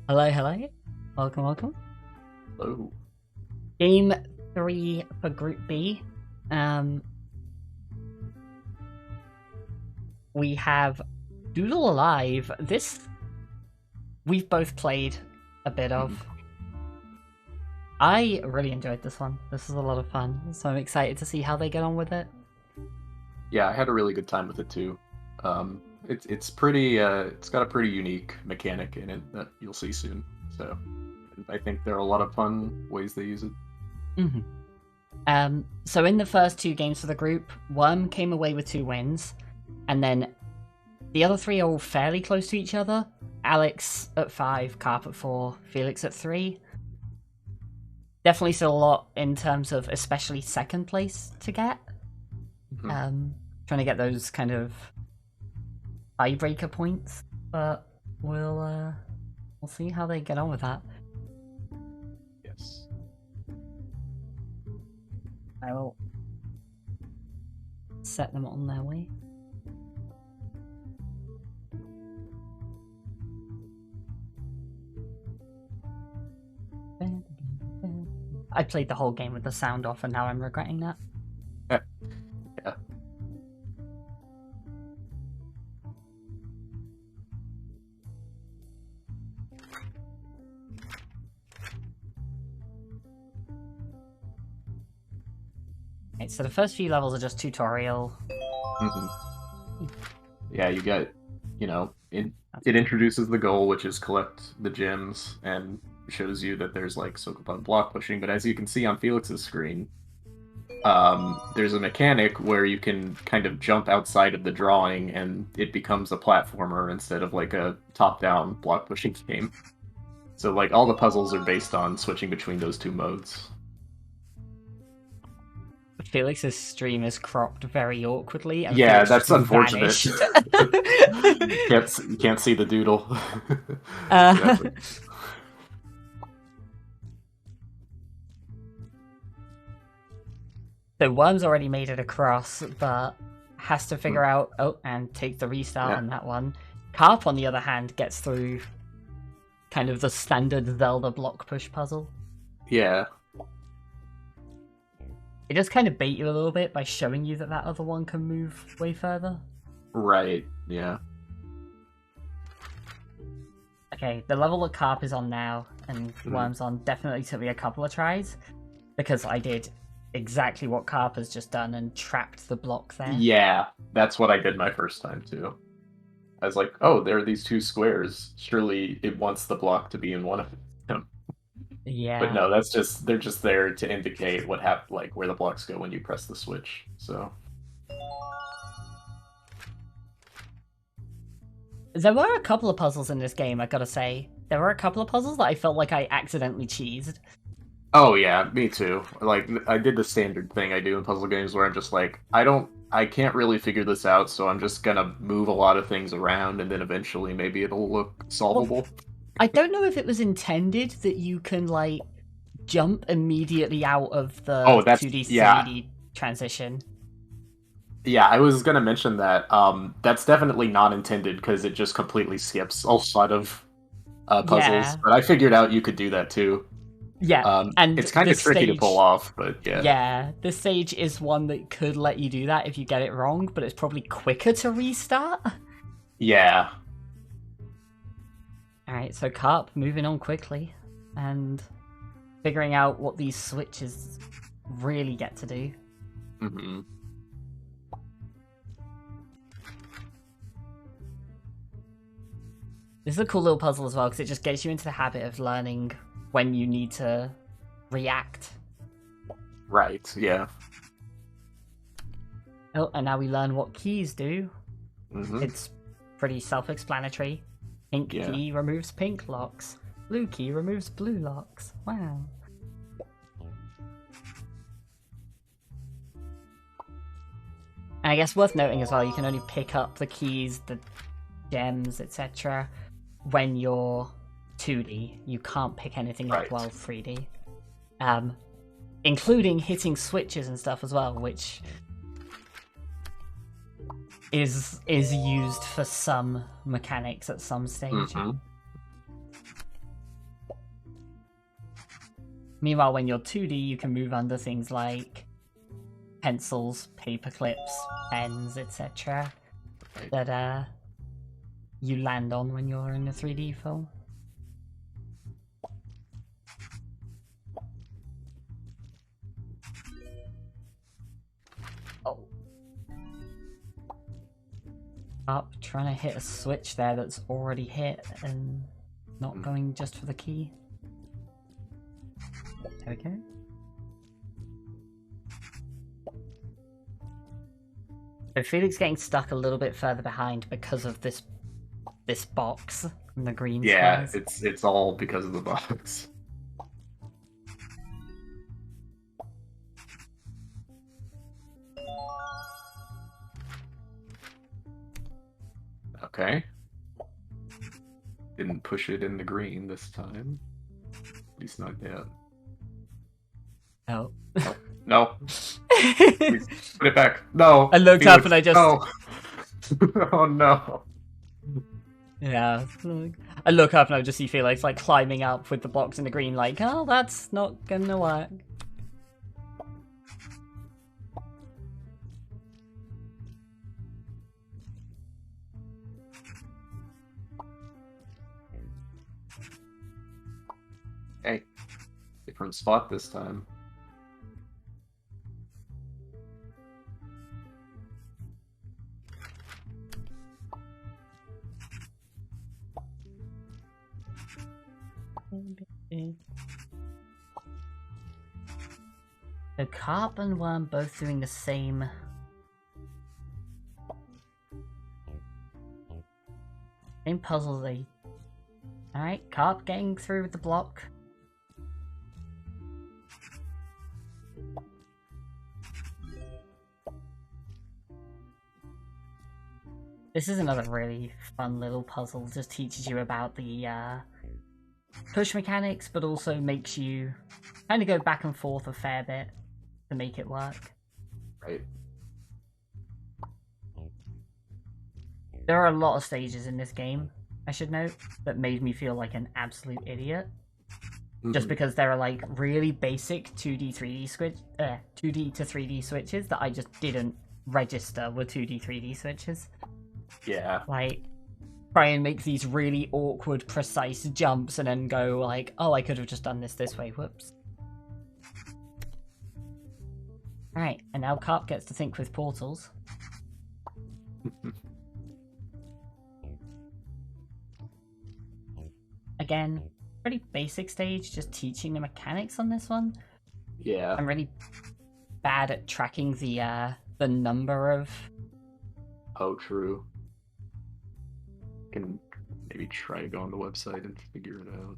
Hello, hello. Welcome, welcome. Hello. Game 3 for Group B. We have Doodle Alive. This we've both played a bit of. I really enjoyed this one. This is a lot of fun, so I'm excited to see how they get on with it. Yeah, I had a really good time with it too. It's pretty. It's got a pretty unique mechanic in it that you'll see soon. So I think there are a lot of fun ways they use it. So in the first 2 games for the group, Worm came away with 2 wins, and then the other 3 are all fairly close to each other. Alex at 5, Carp at 4, Felix at 3. Definitely still a lot in terms of especially second place to get. Trying to get those kind of tiebreaker points, but we'll see how they get on with that. Yes. I will set them on their way. I played the whole game with the sound off, and now I'm regretting that. Yeah. Okay, so the first few levels are just tutorial. Yeah, you get, it introduces the goal, which is collect the gems, and shows you that there's like Sokopon block pushing. But as you can see on Felix's screen, there's a mechanic where you can kind of jump outside of the drawing, and it becomes a platformer instead of like a top-down block pushing game. So like all the puzzles are based on switching between those 2 modes. Felix's stream is cropped very awkwardly. And Yeah, Felix that's just unfortunate. vanished. You can't see the doodle. So Worm's already made it across, but has to figure out... Oh, and take the restart on that one. Carp, on the other hand, gets through kind of the standard Zelda block push puzzle. Yeah. It just kind of bait you a little bit by showing you that that other one can move way further. Right, yeah. Okay, the level that Carp is on now, and Worm's on, definitely took me a couple of tries, because I did exactly what Carp has just done and trapped the block there. Yeah, that's what I did my first time too. I was like, oh, there are these 2 squares. Surely it wants the block to be in one of them. Yeah. But no, they're just there to indicate what like where the blocks go when you press the switch. So there were a couple of puzzles in this game, I gotta say. There were a couple of puzzles that I felt like I accidentally cheesed. Oh yeah, me too. Like, I did the standard thing I do in puzzle games where I'm just like, I can't really figure this out, so I'm just gonna move a lot of things around, and then eventually maybe it'll look solvable. Well, I don't know if it was intended that you can, like, jump immediately out of the 2D, 3D transition. Yeah, I was gonna mention that. That's definitely not intended, because it just completely skips a lot of puzzles. Yeah. But I figured out you could do that too. Yeah, and it's kind of tricky to pull off, but yeah. Yeah, this stage is one that could let you do that if you get it wrong, but it's probably quicker to restart. Yeah. Alright, so Carp moving on quickly, and figuring out what these switches really get to do. This is a cool little puzzle as well, because it just gets you into the habit of learning when you need to react. Right, yeah. Oh, and now we learn what keys do. It's pretty self-explanatory. Pink key removes pink locks. Blue key removes blue locks. Wow. And I guess worth noting as well, you can only pick up the keys, the gems, etc. when you're 2D. You can't pick anything up while 3D. Including hitting switches and stuff as well, which is used for some mechanics at some stage. Meanwhile, when you're 2D, you can move under things like pencils, paper clips, pens, etc. that you land on when you're in a 3D film. Oh. Up, trying to hit a switch there that's already hit and not going just for the key. There we go. So Felix getting stuck a little bit further behind because of this box and the green squares. It's all because of the box. Okay. Didn't push it in the green this time. At least not yet. Oh. No. Please, put it back. No. I looked Felix, up and I just... No. Oh no. Yeah. I look up and I just see Felix like climbing up with the box in the green like, oh, that's not gonna work. Hey. Different spot this time. So Carp and Worm both doing the same puzzle. They... Alright, Carp getting through with the block. This is another really fun little puzzle. Just teaches you about the push mechanics, but also makes you kind of go back and forth a fair bit to make it work. Right. There are a lot of stages in this game, I should note, that made me feel like an absolute idiot. Just because there are like really basic 2D 3D 2D to 3D switches that I just didn't register were 2D 3D switches. Yeah. Like, try and make these really awkward, precise jumps and then go like, oh, I could have just done this way, whoops. Alright, and now Carp gets to think with portals. Again, pretty basic stage, just teaching the mechanics on this one. Yeah. I'm really bad at tracking the number of... Oh, true. Can maybe try to go on the website and figure it out.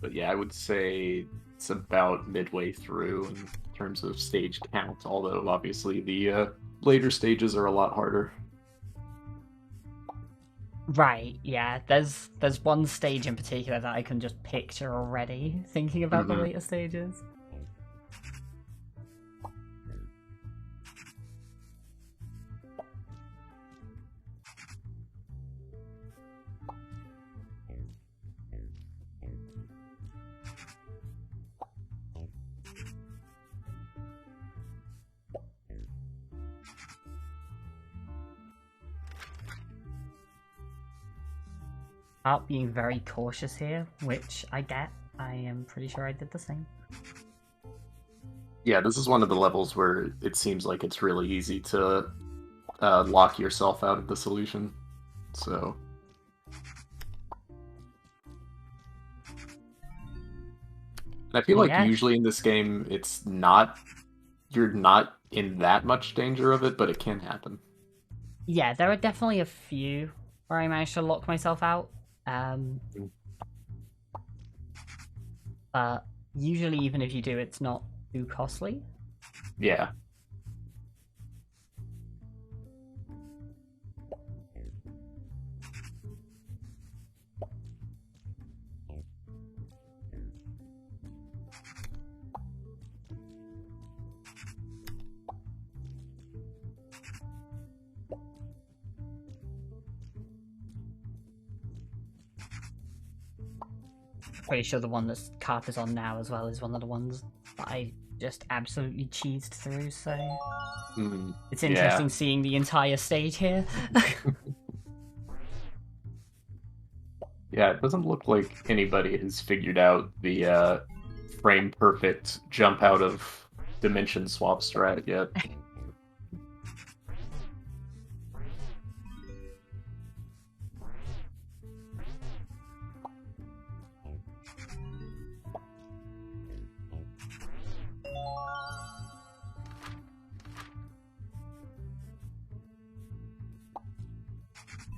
But yeah, I would say it's about midway through in terms of stage count, although obviously the later stages are a lot harder. Right, yeah. There's one stage in particular that I can just picture already, thinking about the later stages. Out being very cautious here, which I get. I am pretty sure I did the same. Yeah, this is one of the levels where it seems like it's really easy to lock yourself out of the solution. So... I feel like usually in this game, you're not in that much danger of it, but it can happen. Yeah, there are definitely a few where I managed to lock myself out. But usually even if you do, it's not too costly. Yeah. Pretty sure the one that Carp is on now as well is one of the ones that I just absolutely cheesed through, so it's interesting seeing the entire stage here. Yeah, it doesn't look like anybody has figured out the frame perfect jump out of dimension swap strat yet.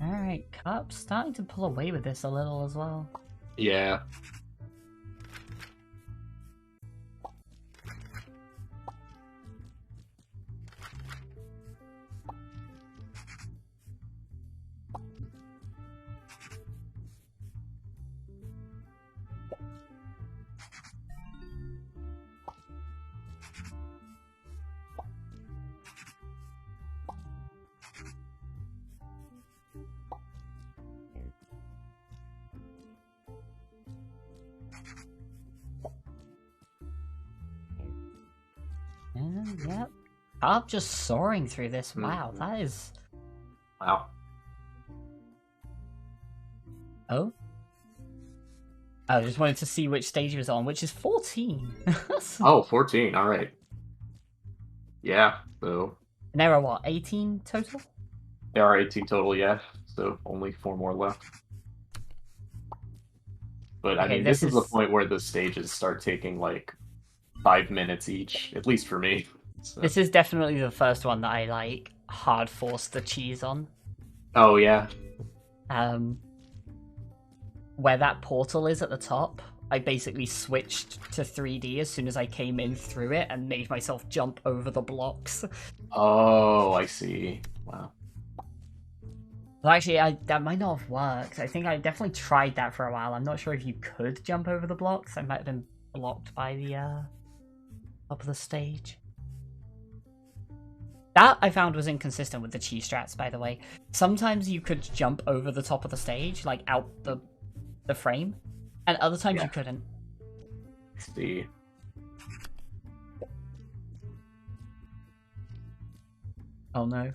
Alright, Carp's starting to pull away with this a little as well. Yeah. And yep. Carp just soaring through this. Wow, that is... Wow. Oh? I just wanted to see which stage he was on, which is 14. Oh, 14, alright. Yeah, so... And there are what, 18 total? There are 18 total, yeah. So only 4 more left. But, I mean, this is the point where the stages start taking, like, 5 minutes each, at least for me. So. This is definitely the first one that I, like, hard forced the cheese on. Oh, yeah. Where that portal is at the top, I basically switched to 3D as soon as I came in through it and made myself jump over the blocks. Oh, I see. Wow. Well, actually, that might not have worked. I think I definitely tried that for a while. I'm not sure if you could jump over the blocks. I might have been blocked by the top of the stage. That I found was inconsistent with the cheese strats, by the way. Sometimes you could jump over the top of the stage, like out the frame, and other times you couldn't. See. Oh no.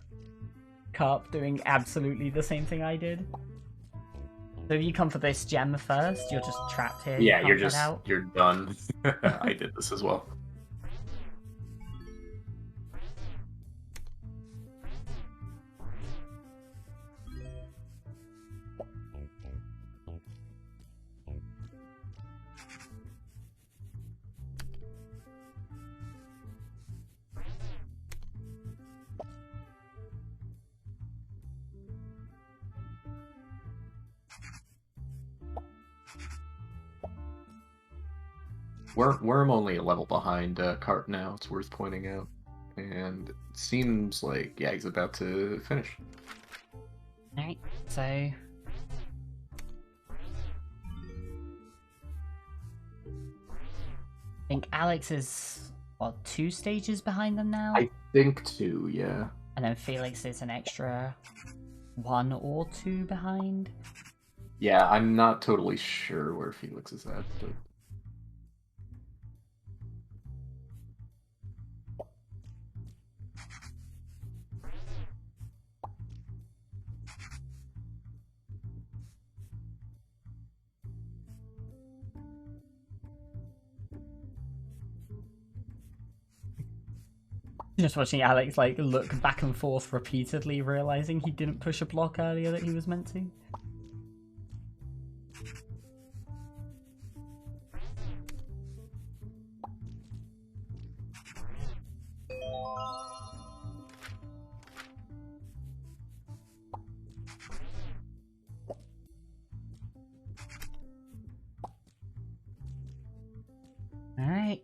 Carp doing absolutely the same thing I did. So if you come for this gem first, you're just trapped here. Yeah, you're done. I did this as well. Worm only a level behind Cart now, it's worth pointing out. And it seems like, yeah, he's about to finish. Alright, so... I think Alex is, what, 2 stages behind them now? I think 2, yeah. And then Felix is an extra 1 or 2 behind? Yeah, I'm not totally sure where Felix is at, but... Just watching Alex like look back and forth repeatedly, realizing he didn't push a block earlier that he was meant to. Alright.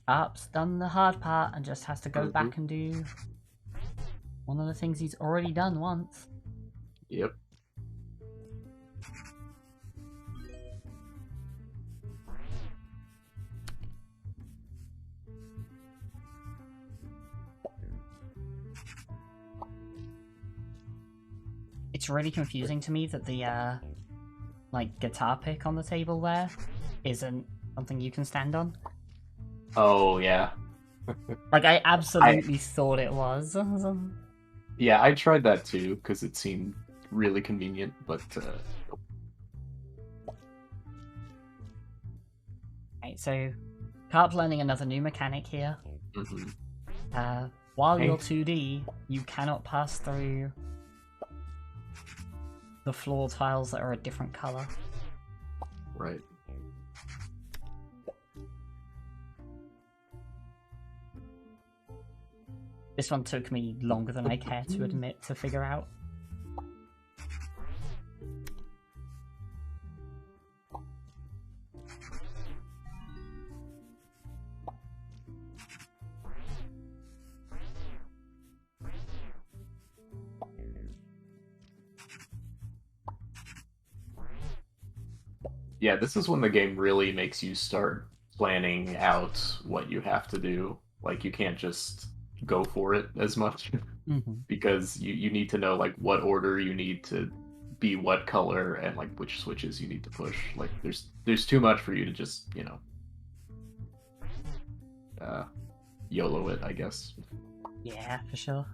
Up's done the hard part and just has to go back and do one of the things he's already done once. Yep. It's really confusing to me that the like guitar pick on the table there isn't something you can stand on. Oh yeah. Like I absolutely thought it was. Yeah, I tried that too because it seemed really convenient, but Right, so Carp learning another new mechanic here. mhm. While Hey. you're 2D, you cannot pass through the floor tiles that are a different color. Right. This one took me longer than I care to admit to figure out. Yeah, this is when the game really makes you start planning out what you have to do. Like you can't just go for it as much Mm-hmm. because you need to know like what order you need to be what color and like which switches you need to push. Like there's too much for you to just, uh YOLO it, I guess. Yeah, for sure.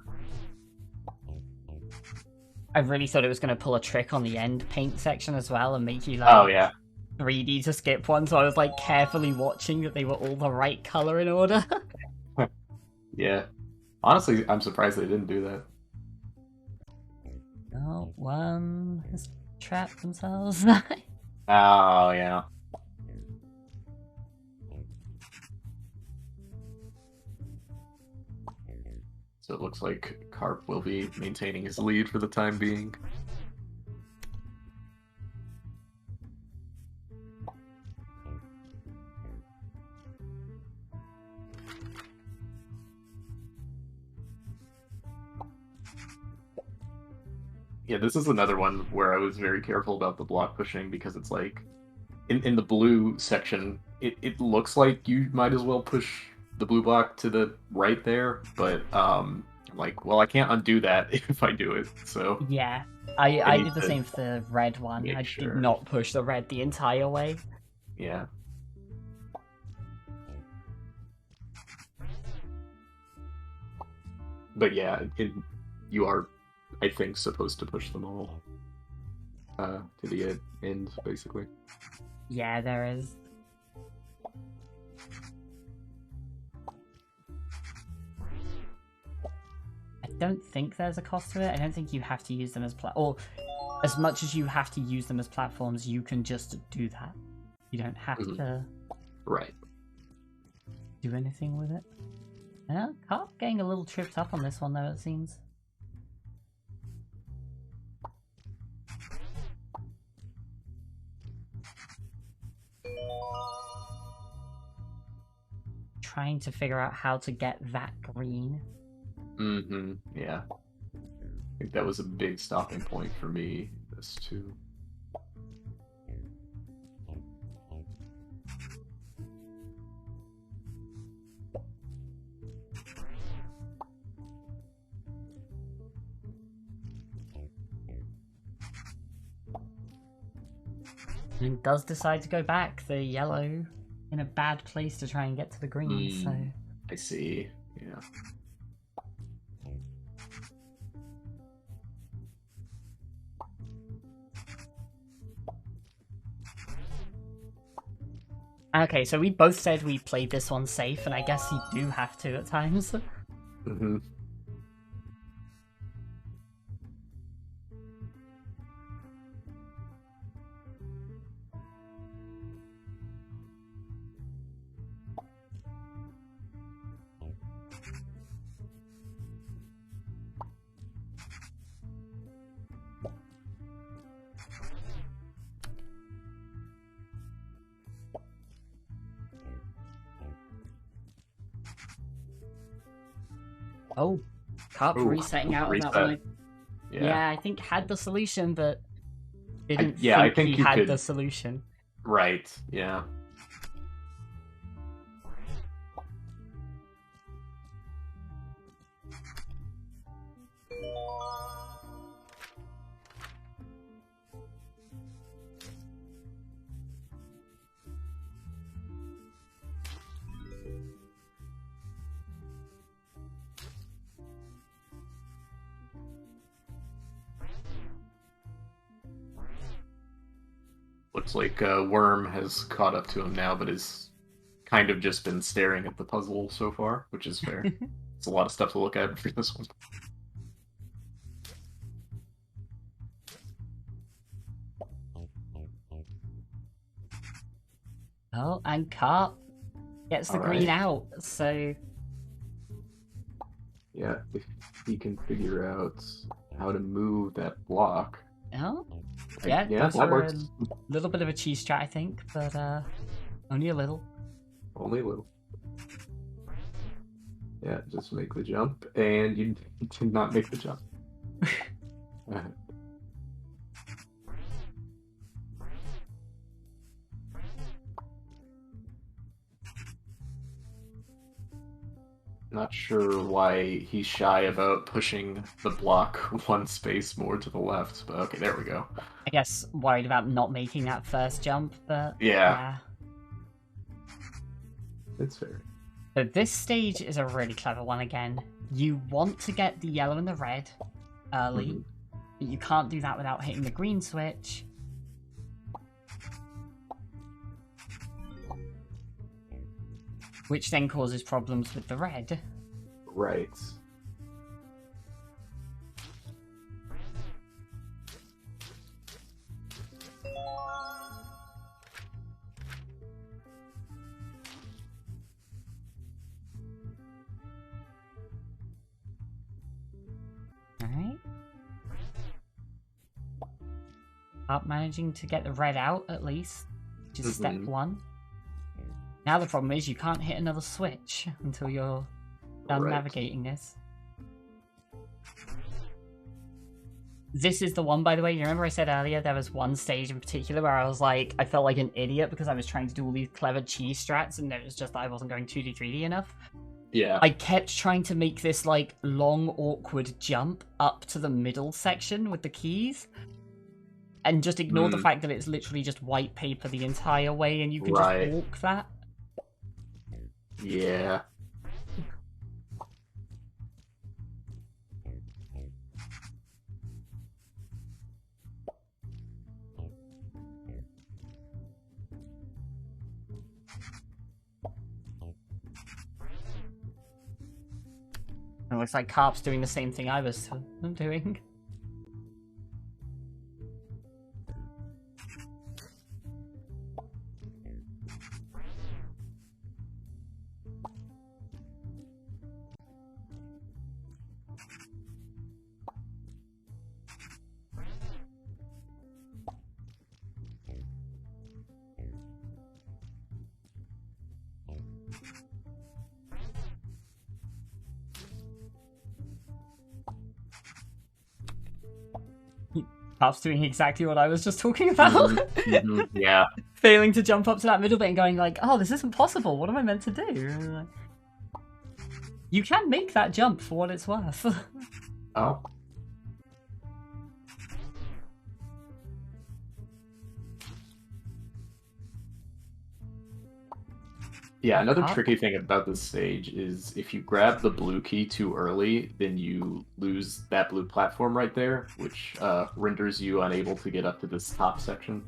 I really thought it was going to pull a trick on the end paint section as well and make you like Oh yeah. 3D to skip one, so I was like carefully watching that they were all the right color in order. Yeah. Honestly, I'm surprised they didn't do that. Oh, one has trapped themselves. Oh yeah. So it looks like Carp will be maintaining his lead for the time being. Yeah, this is another one where I was very careful about the block pushing because it's like in the blue section, it looks like you might as well push the blue block to the right there, but I'm like, well, I can't undo that if I do it, so Yeah, I I need did the to same for the red one. make I did sure. not push the red the entire way. Yeah. But yeah, you are, I think, supposed to push them all to the end, basically. Yeah, there is. I don't think there's a cost to it. I don't think you have to use them as or as much as you have to use them as platforms, you can just do that. You don't have to Right. do anything with it. Carp getting a little tripped up on this one though, it seems. Trying to figure out how to get that green. Mm-hmm. Yeah. I think that was a big stopping point for me, this too. And does decide to go back, the yellow, in a bad place to try and get to the green, so... I see, yeah. Okay, so we both said we played this one safe, and I guess you do have to at times. Mm-hmm. Oh, Carp Ooh, resetting out of that reset. one. Yeah, I think had the solution, but didn't I think think he you had could... the solution. Right, yeah. Looks like Worm has caught up to him now, but is kind of just been staring at the puzzle so far, which is fair. It's a lot of stuff to look at for this one. Oh, and Carp gets the green out, so... Yeah, if he can figure out how to move that block. Oh, yeah, those that were works. a little bit of a cheese strat, I think, but only a little. Only a little. Yeah, just make the jump, and you did not make the jump. Not sure why he's shy about pushing the block one space more to the left, but okay, there we go. I guess worried about not making that first jump, but yeah. It's fair. So this stage is a really clever one again. You want to get the yellow and the red early, but you can't do that without hitting the green switch. Which then causes problems with the red. Right. Alright. Up managing to get the red out at least, which is step one. Now the problem is you can't hit another switch until you're done navigating this. This is the one, by the way. You remember I said earlier there was one stage in particular where I was like, I felt like an idiot because I was trying to do all these clever cheese strats and it was just that I wasn't going 2D, 3D enough. Yeah. I kept trying to make this like long, awkward jump up to the middle section with the keys. And just ignore the fact that it's literally just white paper the entire way and you can just walk that. Yeah. It looks like Carp's doing the same thing I was doing. Carp's doing exactly what I was just talking about. Yeah. Failing to jump up to that middle bit and going like, oh, this isn't possible. What am I meant to do? You can make that jump for what it's worth. Oh. Yeah, another tricky thing about this stage is if you grab the blue key too early, then you lose that blue platform right there, which renders you unable to get up to this top section.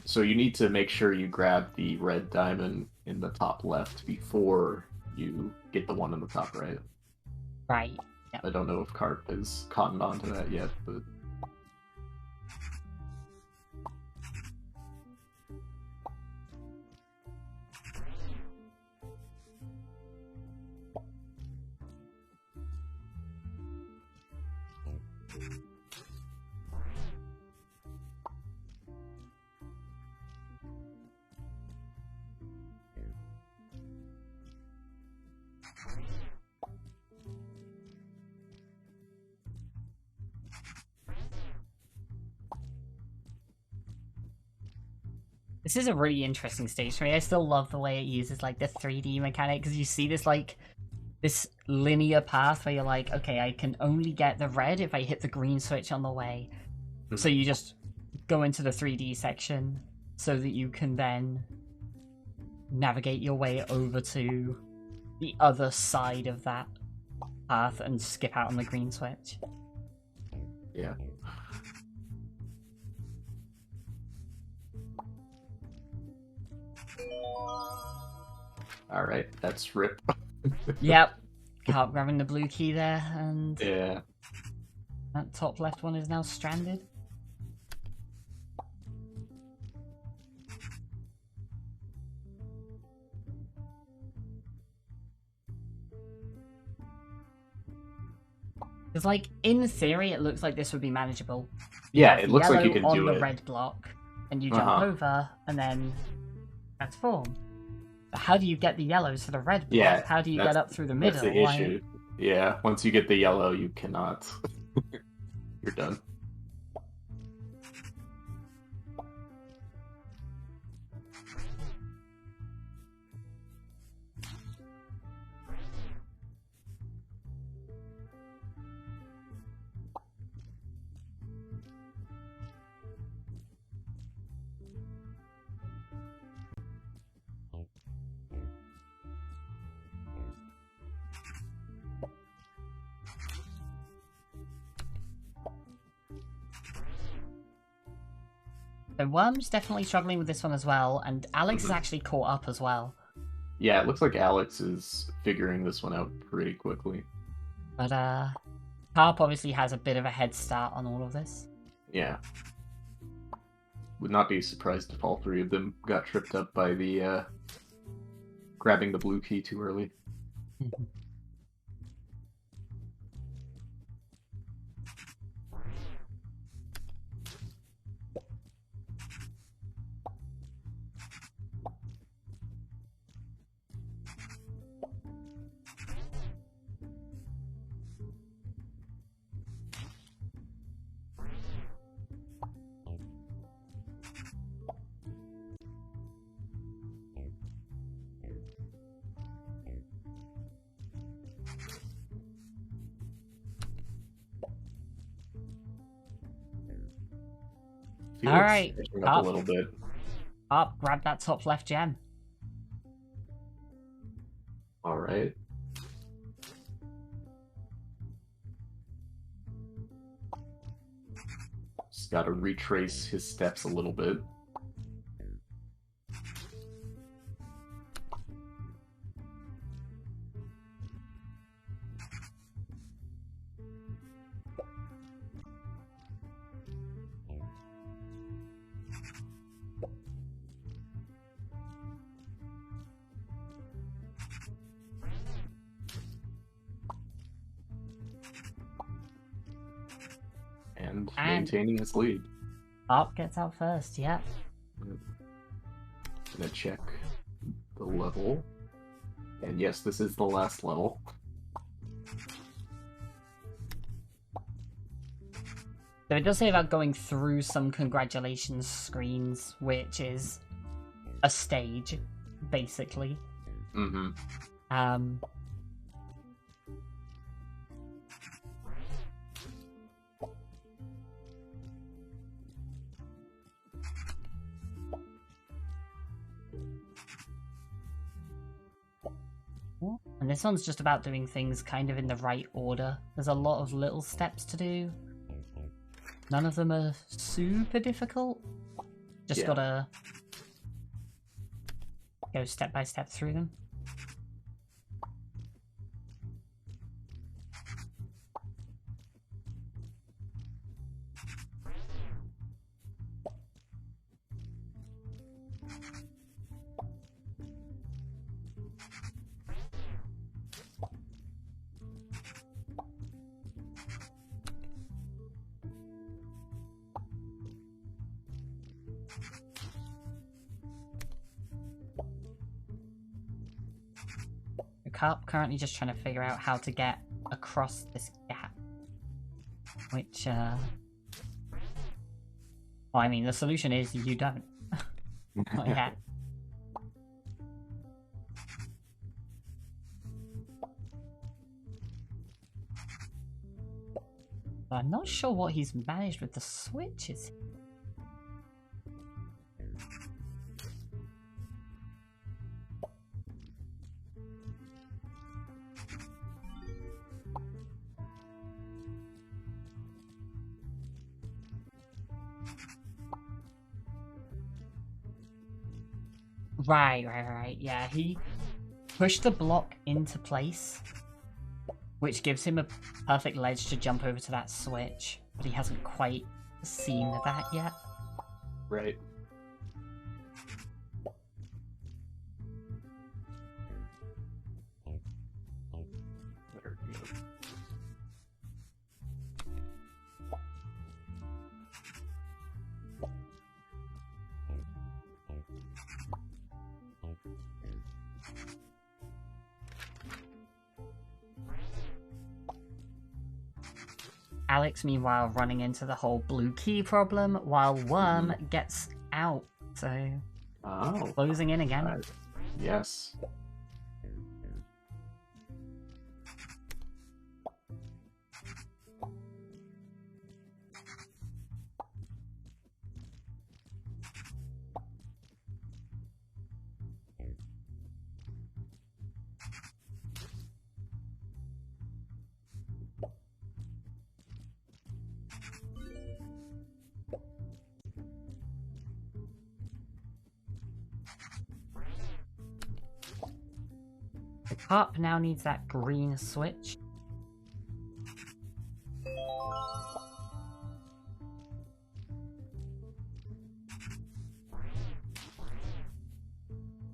So you need to make sure you grab the red diamond in the top left before you get the one in the top right. Right. Yep. I don't know if Carp has cottoned on to that yet, but... This is a really interesting stage for me. I still love the way it uses like the 3D mechanic because you see this like this linear path where you're like, okay, I can only get the red if I hit the green switch on the way. So you just go into the 3D section so that you can then navigate your way over to the other side of that path and skip out on the green switch. Yeah. Alright, that's rip. Yep. Carp grabbing the blue key there, and Yeah. that top left one is now stranded. Because, like, in theory, it looks like this would be manageable. Yeah, have it the looks like you yellow can on do the it. red block, and you jump Uh-huh. over, and then transform. But how do you get the yellows to the red block? Yeah, How do you that's- get up through the That's middle? the issue. Yeah, once you get the yellow, you cannot. You're done. So Worm's definitely struggling with this one as well, and Alex is Mhm. actually caught up as well. Yeah, it looks like Alex is figuring this one out pretty quickly. But Carp obviously has a bit of a head start on all of this. Yeah. Would not be surprised if all three of them got tripped up by the grabbing the blue key too early. Felix Alright, catching up a little bit. Carp, grab that top left gem. Alright. Just gotta retrace his steps a little bit. And maintaining his lead. Carp gets out first, yeah. Gonna check the level. And yes, this is the last level. So it does say about going through some congratulations screens, which is a stage, basically. Mm-hmm. And this one's just about doing things kind of in the right order. There's a lot of little steps to do. None of them are super difficult. Just gotta go step by step through them. Carp currently just trying to figure out how to get across this gap. Which, well, I mean, the solution is you don't. Not yet. But I'm not sure what he's managed with the switches. Right. Yeah, he pushed the block into place, which gives him a perfect ledge to jump over to that switch, but he hasn't quite seen that yet. Right. There we go. Alex, meanwhile, running into the whole blue key problem, while Worm gets out, so Oh. closing in again. Yes. The carp now needs that green switch.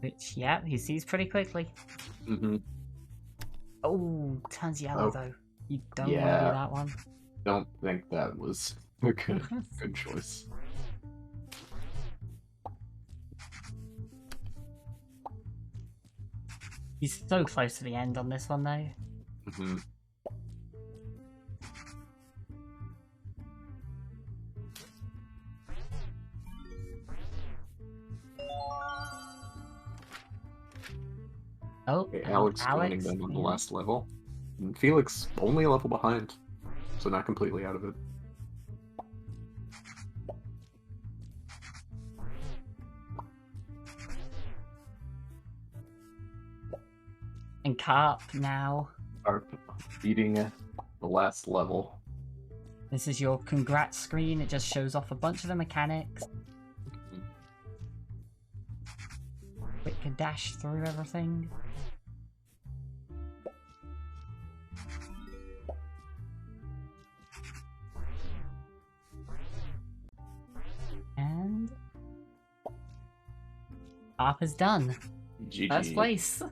Which, yeah, he sees pretty quickly. Mm-hmm. Oh, turns yellow though. You don't want to do that one. Don't think that was a good choice. He's so close to the end on this one though. Mm-hmm. Oh, Okay, Alex joining them on the last level. And Felix only a level behind, so not completely out of it. And Carp now. Are beating the last level. This is your congrats screen. It just shows off a bunch of the mechanics. Quick dash through everything. And Carp is done. GG. First place.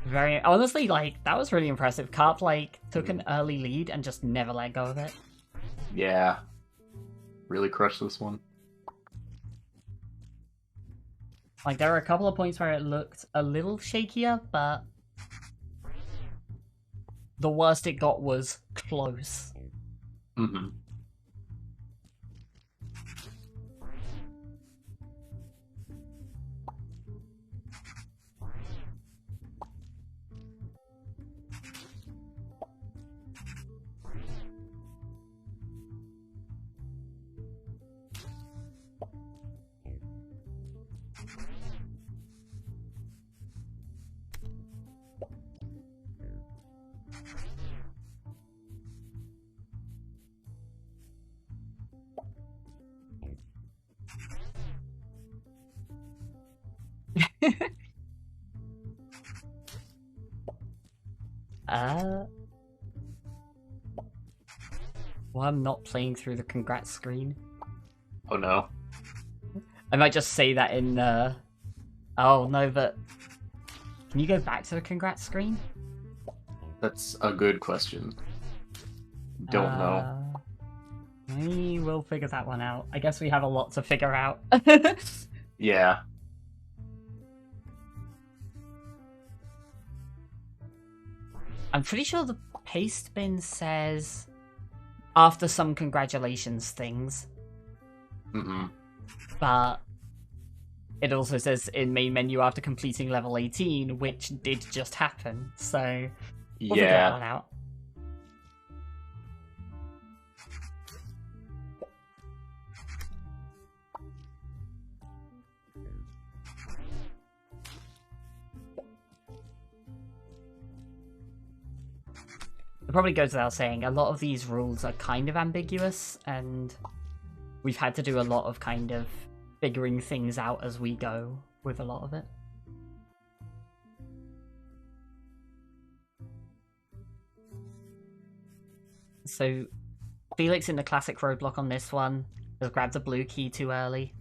Very honestly, like, that was really impressive. Carp like took an early lead and just never let go of it. Yeah. Really crushed this one. Like, there were a couple of points where it looked a little shakier, but the worst it got was close. Mm-hmm. Well, I'm not playing through the congrats screen. Oh no. I might just say that in, oh, no, but... Can you go back to the congrats screen? That's a good question. Don't know. We will figure that one out. I guess we have a lot to figure out. Yeah. I'm pretty sure the paste bin says after some congratulations things. Mm-hmm. But it also says in main menu after completing level 18, which did just happen. So we'll figure that one out. it probably goes without saying, a lot of these rules are kind of ambiguous, and we've had to do a lot of kind of figuring things out as we go with a lot of it. So, Felix in the classic roadblock on this one has grabbed the blue key too early.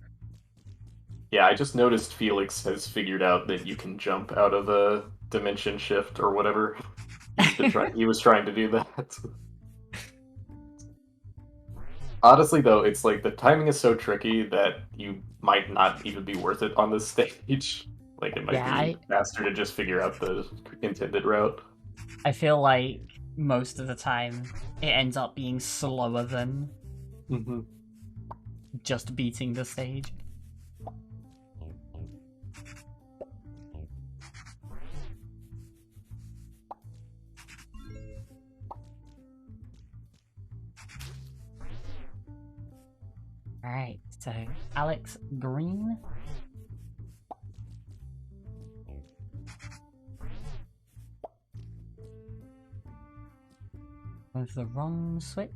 Yeah, I just noticed Felix has figured out that you can jump out of a dimension shift or whatever. He was trying to do that. Honestly, though, it's like the timing is so tricky that you might not even be worth it on this stage. Like, it might be faster to just figure out the intended route. I feel like most of the time it ends up being slower than just beating the stage. Alright, so Alex green. With the wrong switch.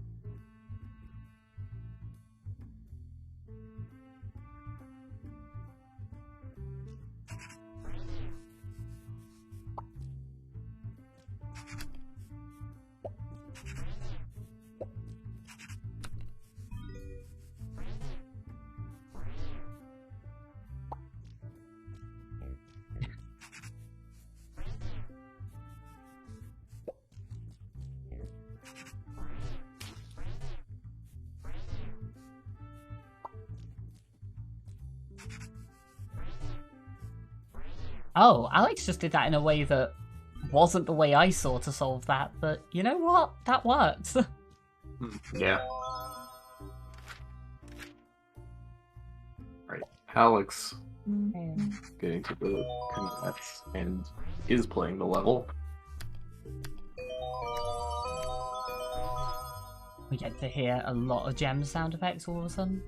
Oh, Alex just did that in a way that wasn't the way I saw to solve that, but you know what? That worked. Yeah. Right. Alex getting to the congrats and is playing the level. We get to hear a lot of gem sound effects all of a sudden.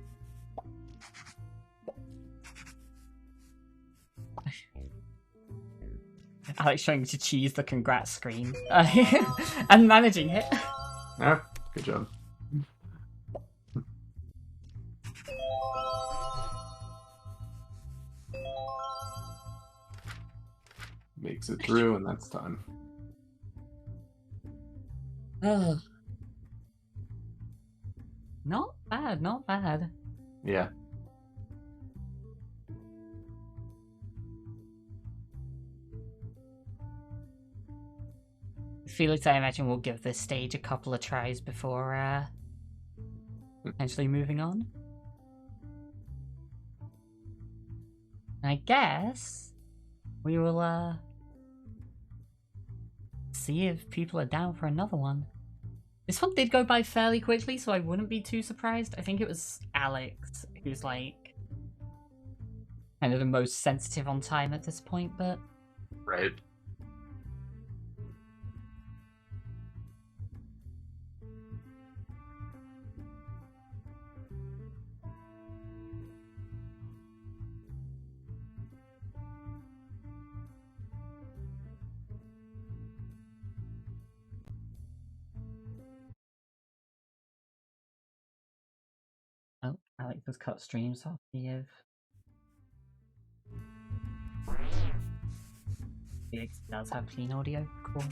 Alex trying to cheese the congrats screen and managing it. Yeah, good job. Makes it through, and that's time. Not bad, not bad. Yeah. Felix, I imagine, will give this stage a couple of tries before potentially moving on. I guess we will see if people are down for another one. This one did go by fairly quickly, so I wouldn't be too surprised. I think it was Alex who's like kind of the most sensitive on time at this point, but right. oh, Alex has cut streams off. Felix does have clean audio. Cool.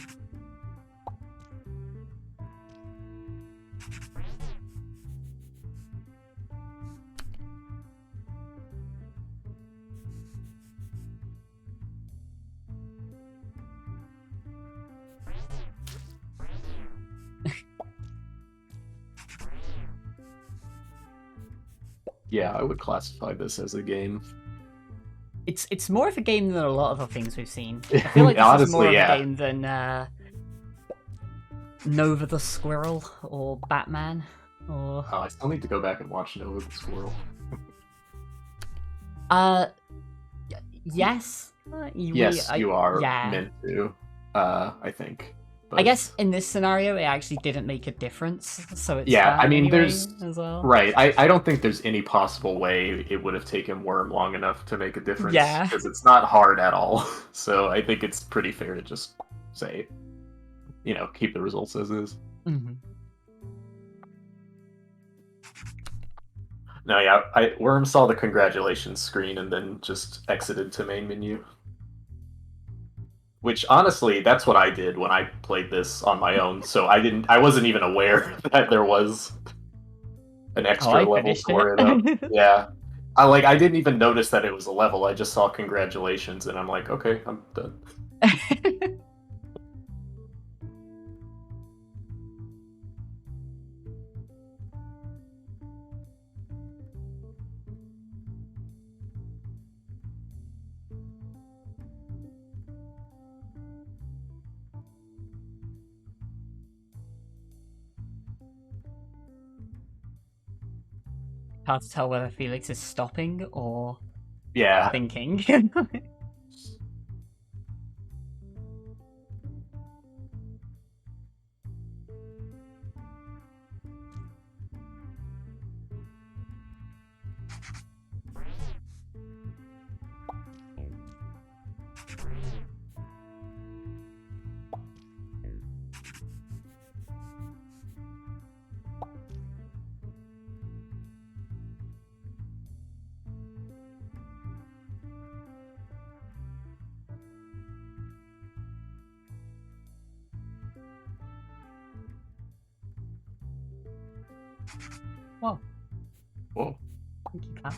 Yeah, I would classify this as a game. It's more of a game than a lot of the things we've seen. I feel like this honestly, is more yeah. of a game than Nova the Squirrel or Batman or. Oh, I still need to go back and watch Nova the Squirrel. Yes. You are yeah. meant to. I think. But... I guess in this scenario, it actually didn't make a difference, so it's yeah. I mean, anyway, there's as well. Right. I don't think there's any possible way it would have taken Worm long enough to make a difference. Yeah. Because it's not hard at all. So I think it's pretty fair to just say. keep the results as is. Mm-hmm. No, yeah, Worm saw the congratulations screen and then just exited to main menu. Which honestly, that's what I did when I played this on my own. So I wasn't even aware that there was an extra I level finished for it up. it. Yeah, I didn't even notice that it was a level. I just saw congratulations, and I'm like, okay, I'm done. Hard to tell whether Felix is stopping or Yeah. thinking. Whoa. Whoa. Thank you, Pat.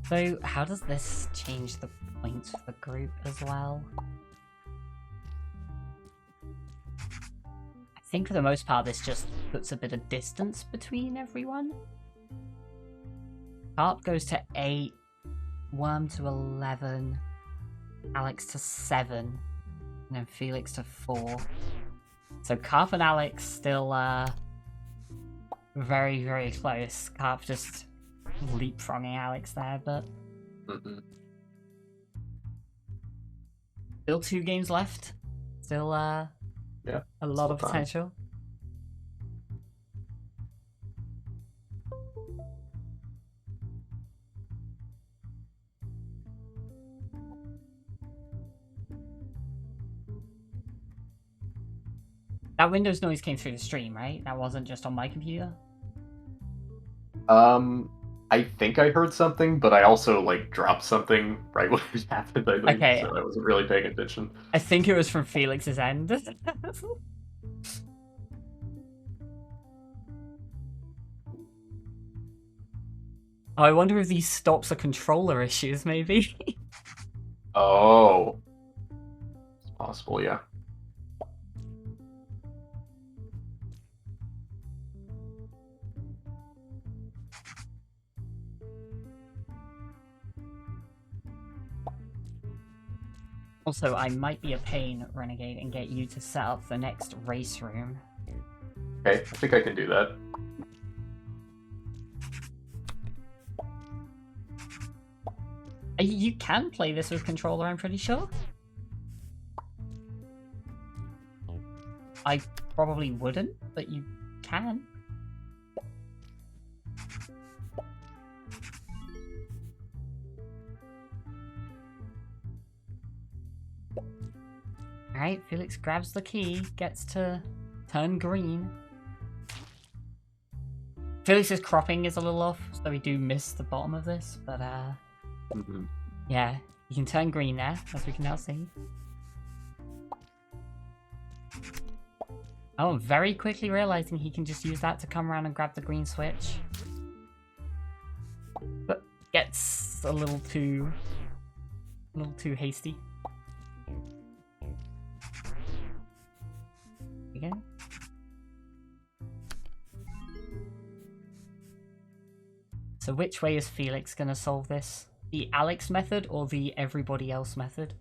So, how does this change the points for the group as well? I think for the most part this just puts a bit of distance between everyone. Carp goes to 8, Worm to 11, Alex to 7, and then Felix to 4. So Carp and Alex still very, very close. Carp just leapfrogging Alex there, but still 2 games left. Still yeah, a lot of time. potential. That Windows noise came through the stream, right? That wasn't just on my computer? I think I heard something, but I also dropped something right when it happened, I think. Okay. So I wasn't really paying attention. I think it was from Felix's end. Oh, I wonder if these stops are controller issues, maybe? Oh. It's possible, yeah. Also, I might be a pain, Renegade, and get you to set up the next race room. Okay, I think I can do that. You can play this with controller, I'm pretty sure. I probably wouldn't, but you can. Alright, Felix grabs the key, gets to turn green. Felix's cropping is a little off, so we do miss the bottom of this, but yeah, you can turn green there, as we can now see. Oh, very quickly realizing he can just use that to come around and grab the green switch. But gets a little too hasty. Again. So which way is Felix gonna solve this? The Alex method or the everybody else method?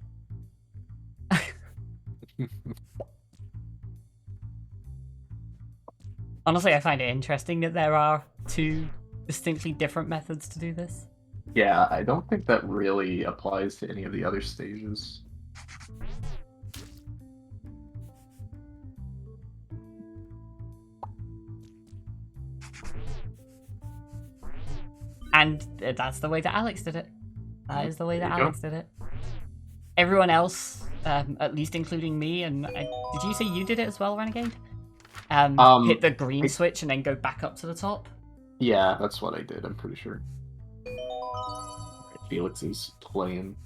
Honestly, I find it interesting that there are 2 distinctly different methods to do this. Yeah, I don't think that really applies to any of the other stages. And that's the way that Alex did it. That is the way There that you go. Alex did it. Everyone else, at least including me, and did you say you did it as well, Renegade? Hit the green switch and then go back up to the top? Yeah, that's what I did, I'm pretty sure. Felix is playing.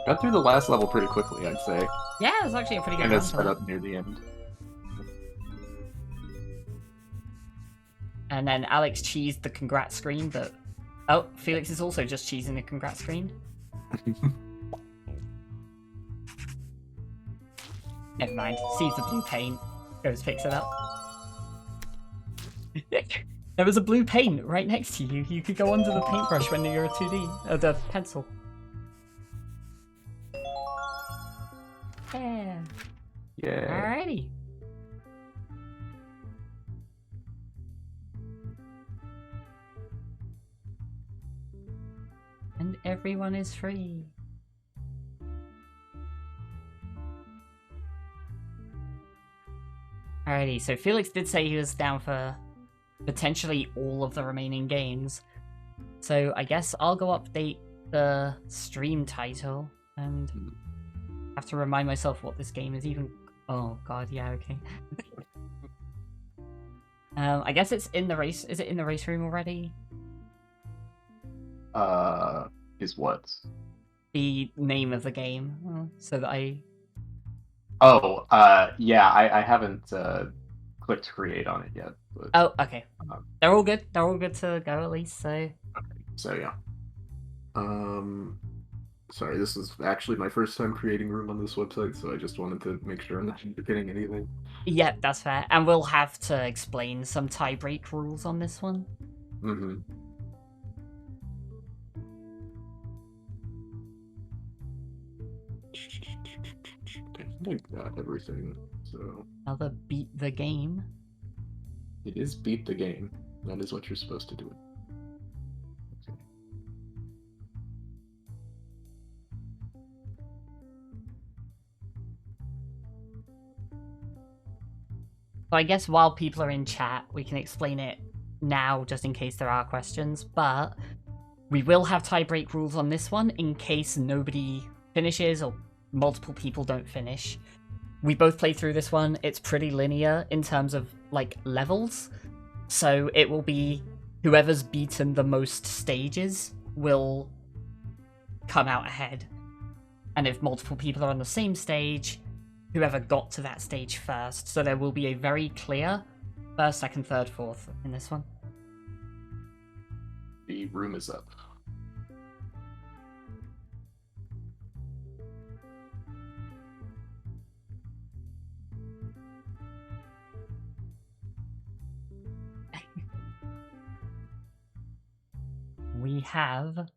Got through the last level pretty quickly, I'd say. Yeah, it was actually a pretty good And run it's for sped that. up near the end. And then Alex cheesed the congrats screen, but... Oh, Felix is also just cheesing the congrats screen. Never mind. Sees the blue paint. Goes fix it up. There was a blue paint right next to you. You could go under the paintbrush when you're a 2D. The pencil. Yeah. Yeah. Alrighty. And everyone is free. Alrighty, so Felix did say he was down for potentially all of the remaining games. So I guess I'll go update the stream title and have to remind myself what this game is even... Oh god, yeah, okay. I guess it's in the race... Is it in the race room already? Is what? The name of the game, so that I... Oh, yeah, I haven't clicked create on it yet. But, Oh, okay. They're all good. They're all good to go at least, so... Okay, so yeah. Sorry, this is actually my first time creating room on this website, so I just wanted to make sure I'm not forgetting anything. Yeah, that's fair. And we'll have to explain some tie-break rules on this one. Mm-hmm. I think I got everything, so... Another beat the game. It is beat the game. That is what you're supposed to do. Okay. So I guess while people are in chat, we can explain it now, just in case there are questions. But we will have tie-break rules on this one in case nobody finishes or multiple people don't finish. We both played through this one. It's pretty linear in terms of like levels. So it will be whoever's beaten the most stages will come out ahead. And if multiple people are on the same stage, whoever got to that stage first. So there will be a very clear first, second, third, fourth in this one. The room is up. We have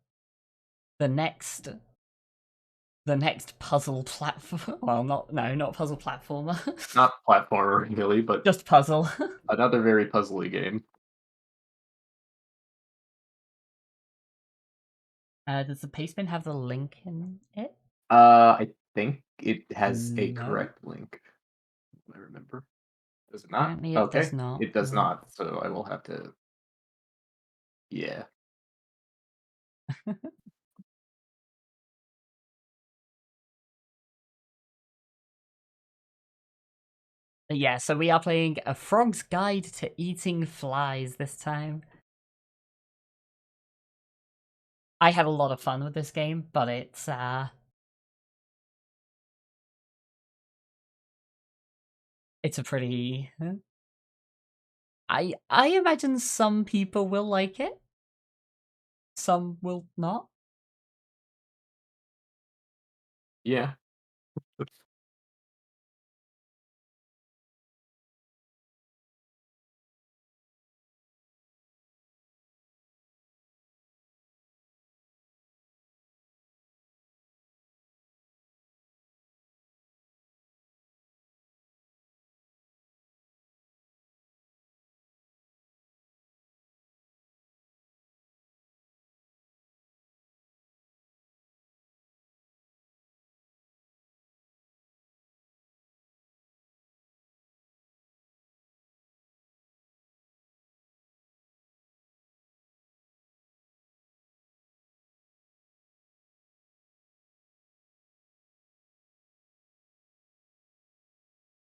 the next puzzle platform. Well, not puzzle platformer. Not platformer, really, but just puzzle. another very puzzly game. Does the pastebin have the link in it? I think it has a No. correct link. I remember. Does it not? Apparently it Okay. does not. It does No. not, so I will have to... Yeah. Yeah, so we are playing A Frog's Guide to Eating Flies this time. I had a lot of fun with this game, but it's a pretty... I imagine some people will like it. Some will not. Yeah.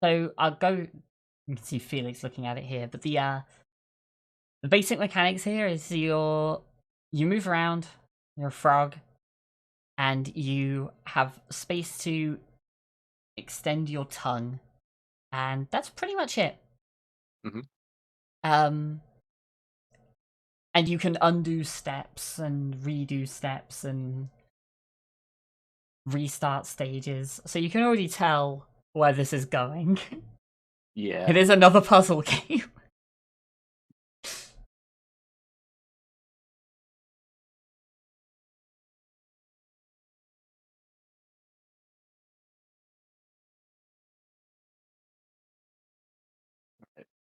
So I'll go. You can see Felix looking at it here, but the basic mechanics here is you move around. You're a frog, and you have space to extend your tongue, and that's pretty much it. Mm-hmm. And you can undo steps and redo steps and restart stages, so you can already tell where this is going. Yeah. It is another puzzle game.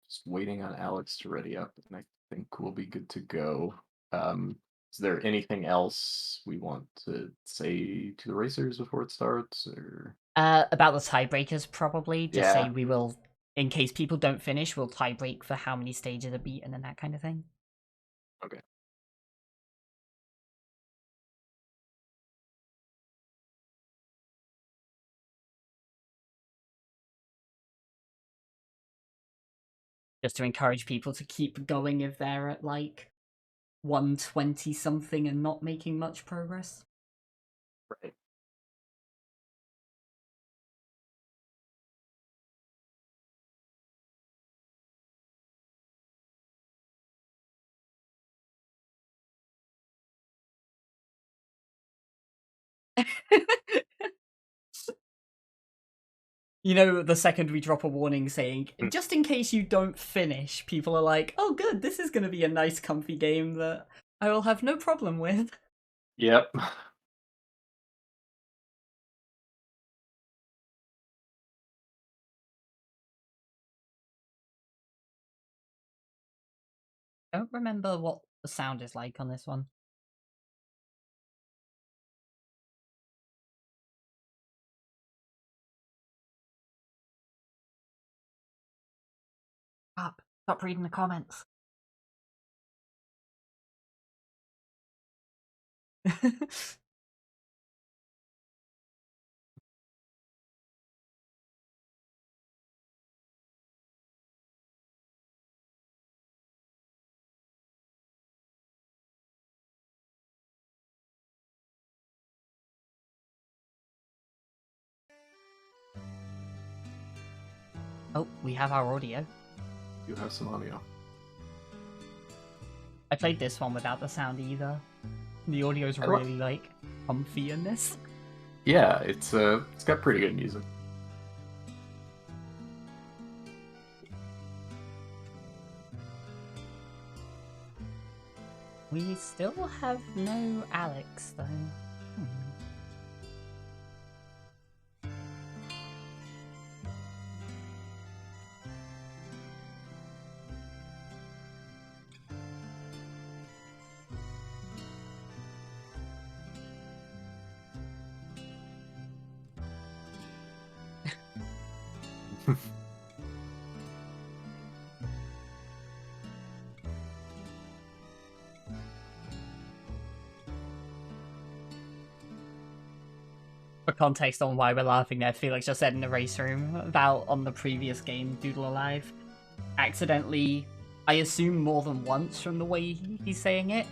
Just waiting on Alex to ready up, and I think we'll be good to go. Is there anything else we want to say to the racers before it starts, or? About the tiebreakers, probably. Just say Yeah. we will, in case people don't finish, we'll tiebreak for how many stages are beaten and that kind of thing. Okay. Just to encourage people to keep going if they're at like 120 something and not making much progress. Right. You know, the second we drop a warning saying, Hmm. just in case you don't finish, people are like, oh good, this is going to be a nice comfy game that I will have no problem with. Yep. I don't remember what the sound is like on this one. Stop reading the comments. Oh, we have our audio. You have some audio. I played this one without the sound either. The audio's really like comfy in this. Yeah, it's got pretty good music. We still have no Alex though. For context on why we're laughing there, Felix just said in the race room about on the previous game, Doodle Alive, accidentally, I assume more than once from the way he's saying it,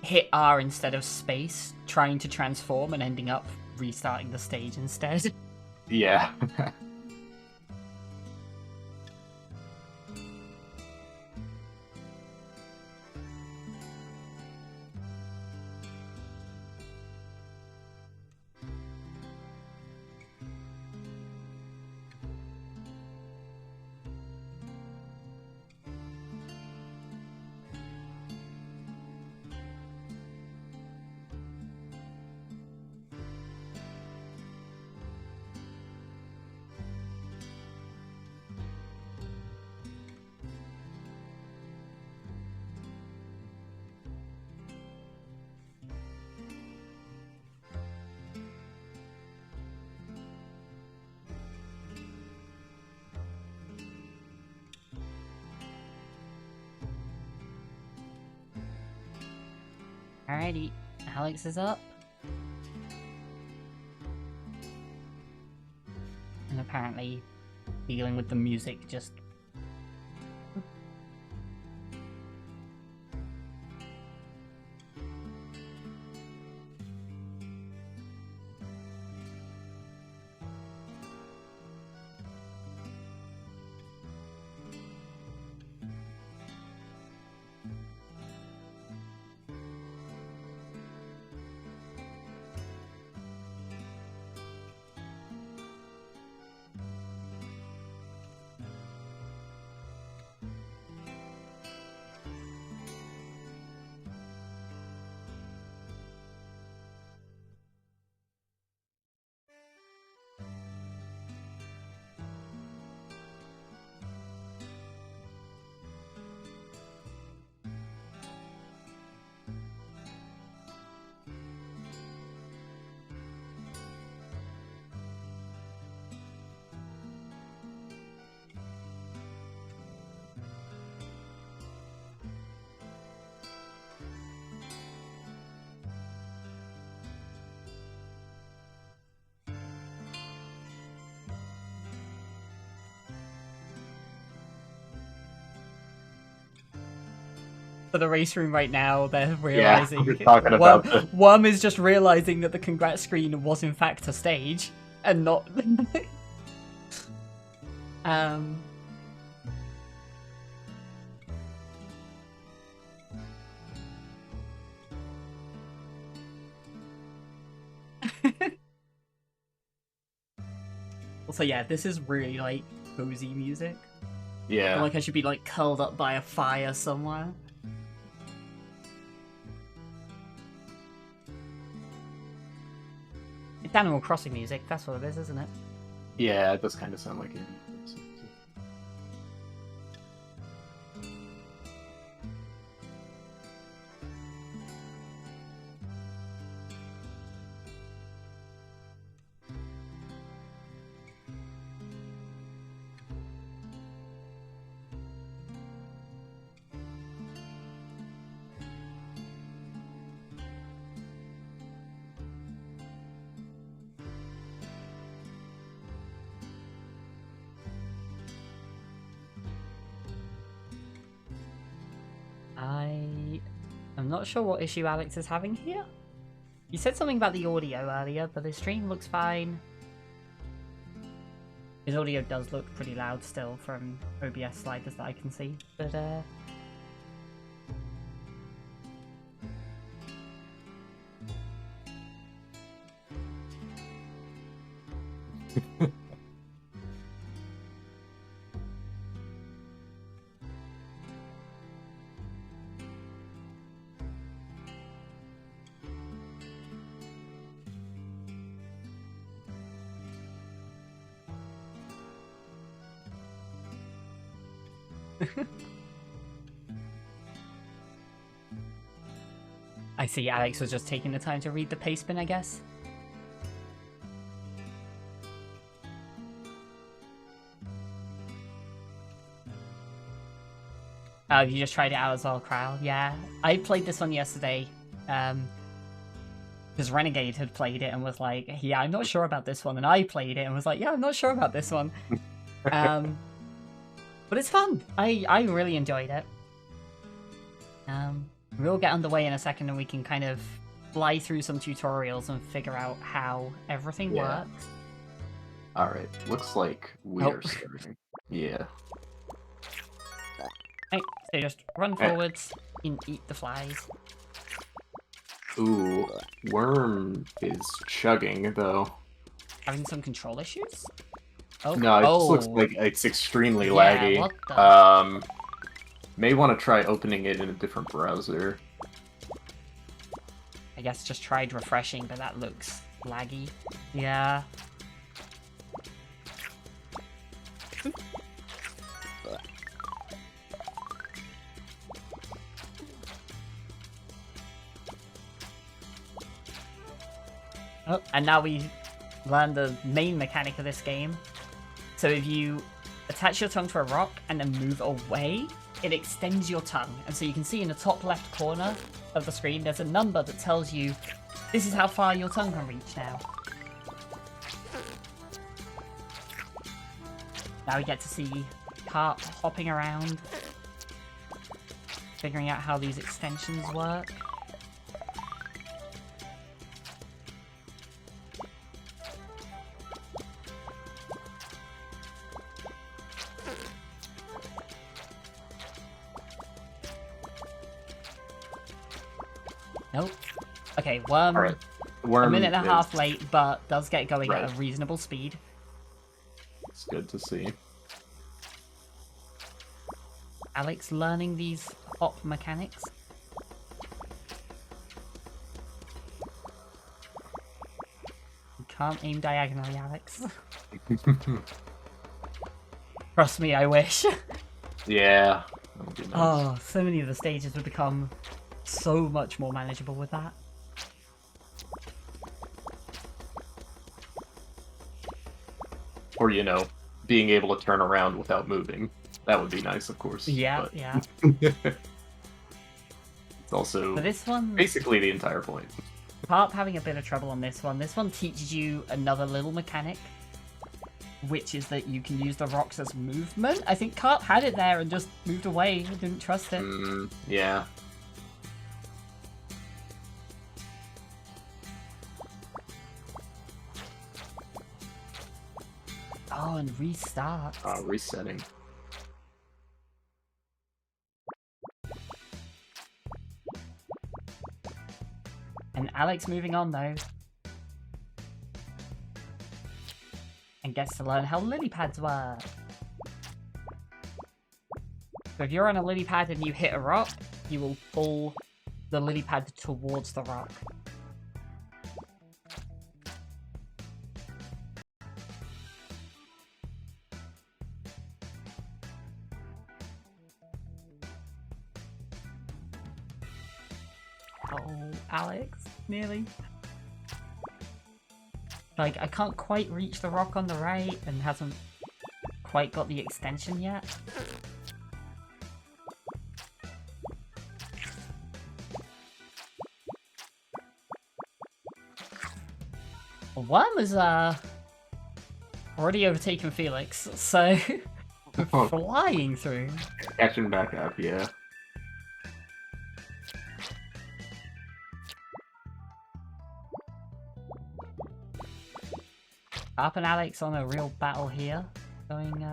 hit R instead of space, trying to transform and ending up restarting the stage instead. Yeah. Alrighty, Alex is up. apparently dealing with the music just... For the race room right now, they're realizing... Yeah, we're talking about this. Worm is just realizing that the congrats screen was in fact a stage, and not... Also, yeah, this is really, like, cozy music. I Yeah. feel like I should be, like, curled up by a fire somewhere. It's Animal Crossing music, that's what it is, isn't it? Yeah, it does kind of sound like it. I'm not sure what issue Alex is having here. You said something about the audio earlier, but the stream looks fine. His audio does look pretty loud still from OBS sliders that I can see, but I see Alex was just taking the time to read the paste bin, I guess. Oh, you just tried it out as well, Kral? Yeah, I played this one yesterday. Because Renegade had played it and was like, yeah, I'm not sure about this one. And I played it and was like, yeah, I'm not sure about this one. But it's fun. I really enjoyed it. We'll get underway in a second and we can kind of fly through some tutorials and figure out how everything works. Alright, looks like we are starting. Yeah. Right, so just run forwards and eat the flies. Ooh, Worm is chugging, though. Having some control issues? Oh, No, it just looks like it's extremely yeah, laggy. what the... May want to try opening it in a different browser. I guess just tried refreshing, but that looks laggy. Yeah. Oh, and now we learn the main mechanic of this game. So if you attach your tongue to a rock and then move away, it extends your tongue. And so you can see in the top left corner of the screen, there's a number that tells you this is how far your tongue can reach now. Now we get to see Carp hopping around, figuring out how these extensions work. Nope. Okay, Worm, All right. Worm a minute and a is- half late, but does get going at Right. a reasonable speed. It's good to see. Alex learning these hop mechanics. You can't aim diagonally, Alex. Trust me, I wish. Yeah. That would be nice. Oh, so many of the stages would become so much more manageable with that. Or, you know, being able to turn around without moving. That would be nice, of course. Yeah, but yeah. It's also For this one, basically the entire point. Carp having a bit of trouble on this one. This one teaches you another little mechanic, which is that you can use the rocks as movement. I think Carp had it there and just moved away. Didn't trust it. Yeah. Oh, and restart. Resetting. And Alex moving on though. And gets to learn how lily pads work. So if you're on a lily pad and you hit a rock, you will pull the lily pad towards the rock. Oh, Alex, nearly. Like, I can't quite reach the rock on the right and hasn't quite got the extension yet. Worm is already overtaken Felix, so flying through. Catching back up, yeah. Carp and Alex on a real battle here. Going,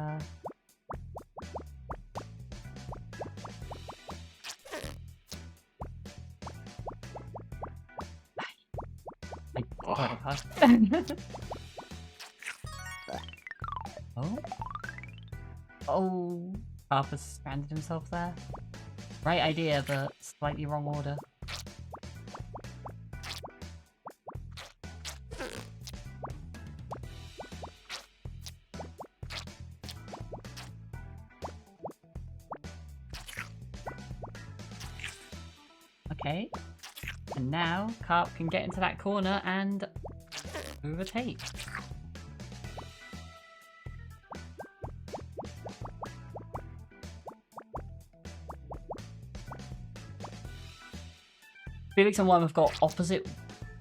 Oh. Oh. Carp has stranded himself there. Right idea, but slightly wrong order. Okay. And now Carp can get into that corner and overtake. Felix and Worm have got opposite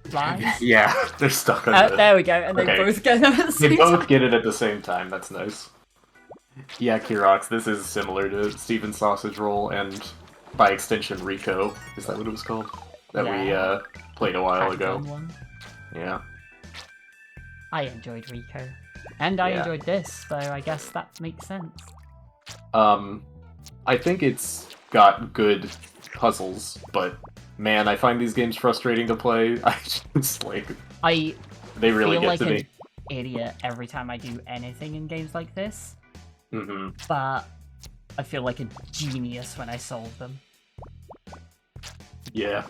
flies. Yeah, they're stuck on the... There we go, and Okay. they both get them at the They same both time. get it at the same time, that's nice. Yeah, Kirox, this is similar to Steven's Sausage Roll and, by extension, Rico. Is that what it was called? That Yeah. we played a while ago. Pac-Man one. Yeah. I enjoyed Rico. And I Yeah. enjoyed this, so I guess that makes sense. I think it's got good puzzles, but man, I find these games frustrating to play. I just, like, I they really feel get like to an me. idiot every time I do anything in games like this, Mm-hmm. but I feel like a genius when I solve them. Yeah.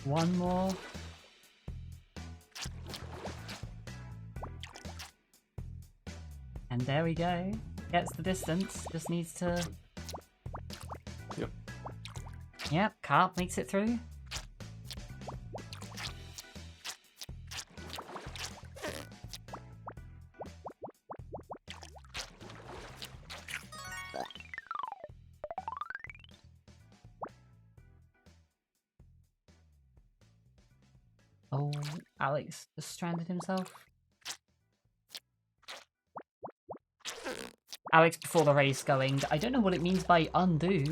One more. And there we go. Gets the distance, just needs to... Yep. Yep, Carp makes it through. Oh, Alex just stranded himself. Alex before the race going, I don't know what it means by undo,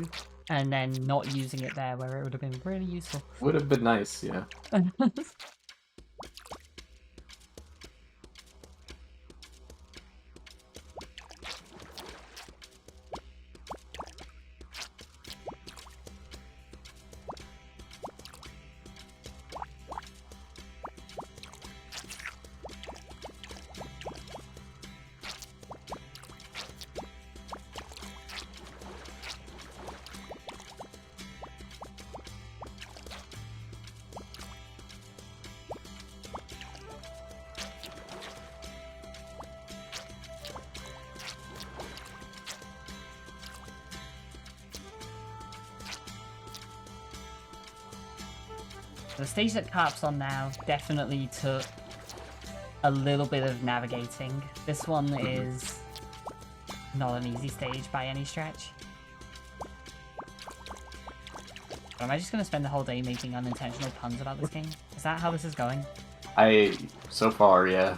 and then not using it there where it would have been really useful. Would have been nice, yeah. The stage that Carp's on now definitely took a little bit of navigating. This one is not an easy stage by any stretch. Am I just going to spend the whole day making unintentional puns about this game? Is that how this is going? So far, yeah.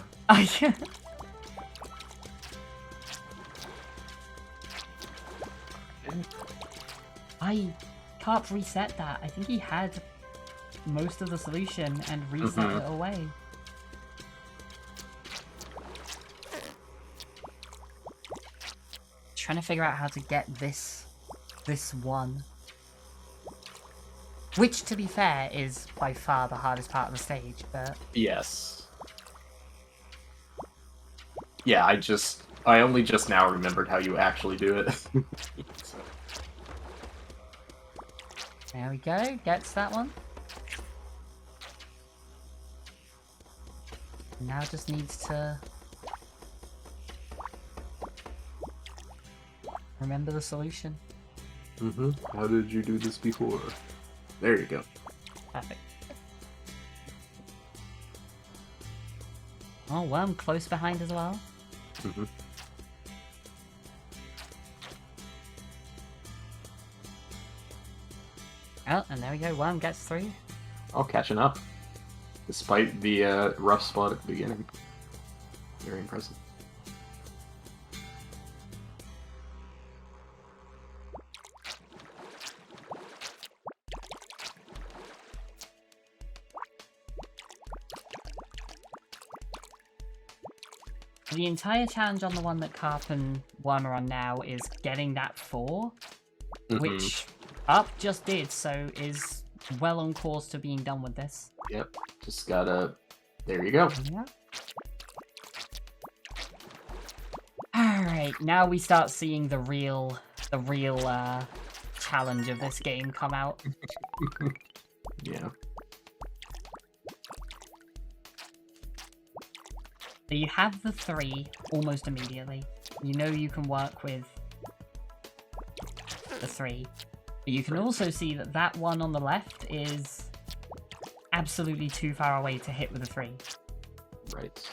Carp reset that. I think he had most of the solution and reset it away. Trying to figure out how to get this one. Which, to be fair, is by far the hardest part of the stage, but... Yes. Yeah, I only just now remembered how you actually do it. So. There we go, gets that one. Now just needs to... remember the solution. How did you do this before? There you go. Perfect. Oh, well, I'm close behind as well. Oh, and there we go. Worm gets through. Oh, catching up. Despite the rough spot at the beginning. Very impressive. The entire challenge on the one that Carp and Worm are on now is getting that 4, which Up just did, so is well on course to being done with this. Yep, just gotta... There you go. Yeah. Alright, now we start seeing the real challenge of this game come out. Yeah. So you have the 3 almost immediately. You know you can work with the 3. But you can also see that that one on the left is absolutely too far away to hit with the 3. Right.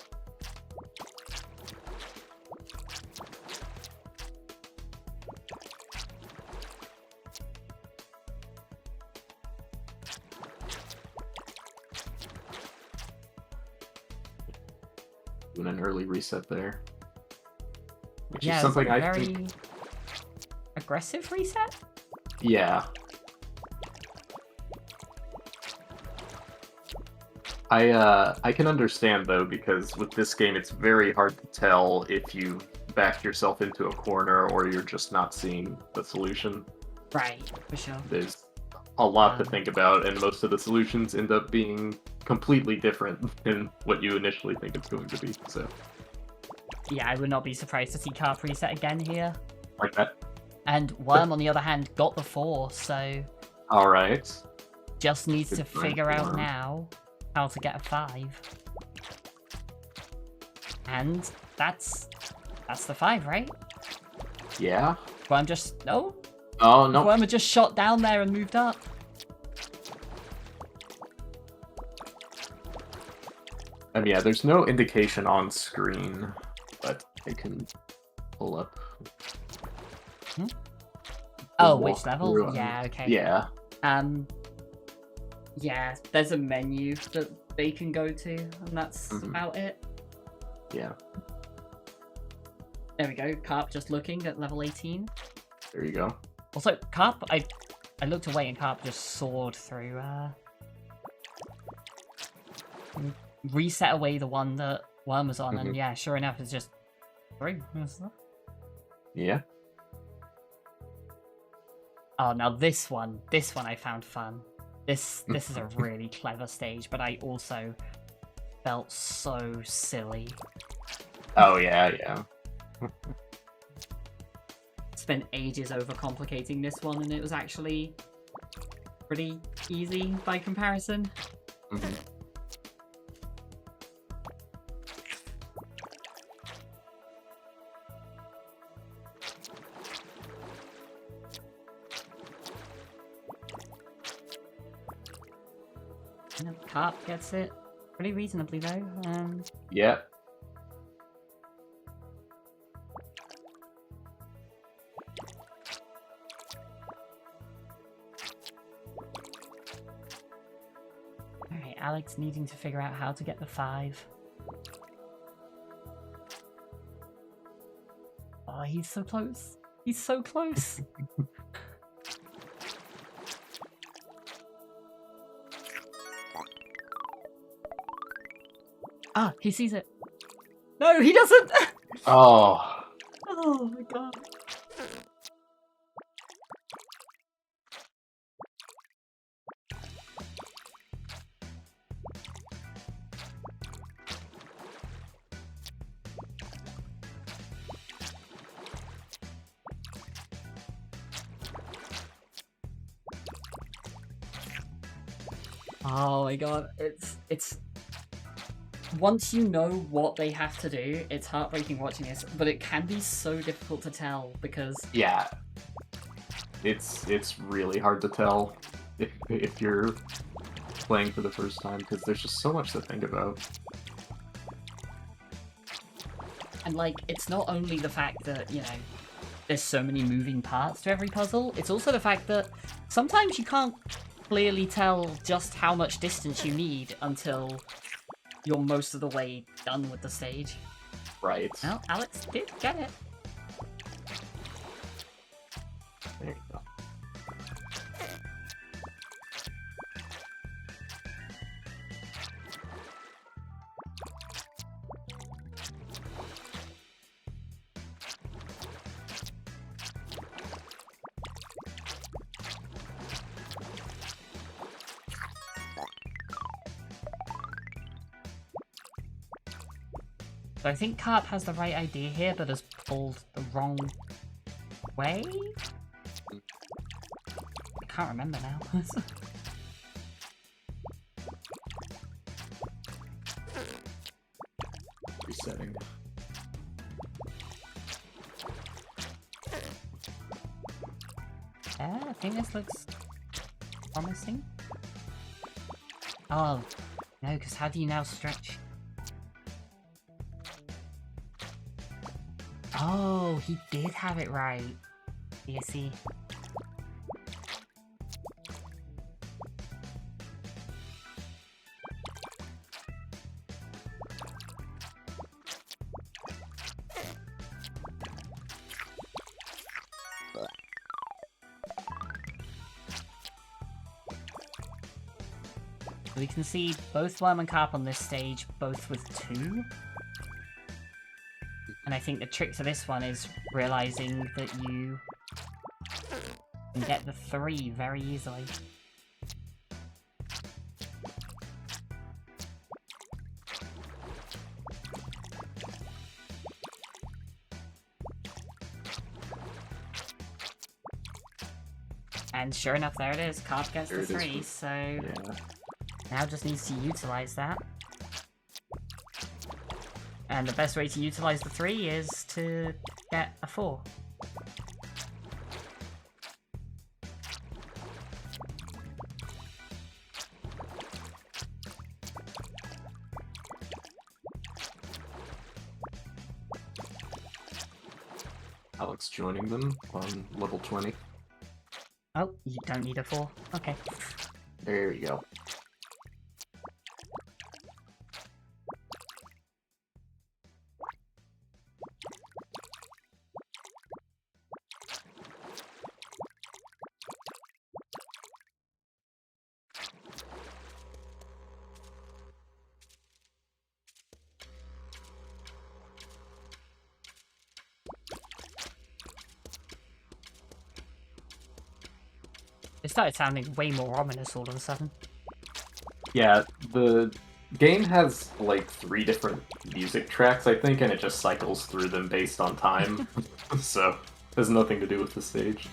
Doing an early reset there. Which is something I think... aggressive reset? Yeah. I can understand though, because with this game it's very hard to tell if you back yourself into a corner or you're just not seeing the solution. Right, for sure. There's a lot to think about, and most of the solutions end up being completely different than what you initially think it's going to be, so... Yeah, I would not be surprised to see Carp reset again here. Like that. And Worm, on the other hand, got the 4, so... Alright. Just needs to figure out now how to get a 5. And that's the 5, right? Yeah. Worm just... No? Oh, no. Worm had just shot down there and moved up. Yeah, there's no indication on screen, but I can pull up. Oh, which level? Yeah, okay. Yeah. Yeah, there's a menu that they can go to, and that's about it. Yeah. There we go. Carp just looking at level 18. There you go. Also, Carp, I looked away and Carp just soared through, reset away the one that Worm was on, and yeah, sure enough, it's just through. Yeah. Oh, now this one I found fun. This is a really clever stage, but I also felt so silly. Oh, yeah. Spent ages overcomplicating this one, and it was actually pretty easy by comparison. Carp gets it pretty reasonably though. Yeah. Alright, Alex needing to figure out how to get the 5. Oh, he's so close. He's so close. Ah, he sees it. No, he doesn't! Oh. Oh my god. Oh my god, it's once you know what they have to do, it's heartbreaking watching this, but it can be so difficult to tell because Yeah. It's really hard to tell if you're playing for the first time because there's just so much to think about. And like it's not only the fact that, you know, there's so many moving parts to every puzzle, it's also the fact that sometimes you can't clearly tell just how much distance you need until you're most of the way done with the stage. Right. Well, Alex did get it. There you go. So I think Carp has the right idea here, but has pulled the wrong way? I can't remember now. Resetting. Yeah, I think this looks promising. Oh, no, because how do you now stretch? Oh, he did have it right. You see? We can see both Worm and Carp on this stage, both with 2. And I think the trick to this one is realizing that you can get the 3 very easily. And sure enough, there it is. Carp gets the 3, so Yeah. now just needs to utilize that. And the best way to utilize the 3 is to get a 4. Alex joining them on level 20. Oh, you don't need a 4. Okay. There you go. It started sounding way more ominous all of a sudden. Yeah, the game has like 3 different music tracks, I think, and it just cycles through them based on time. So, it has nothing to do with the stage.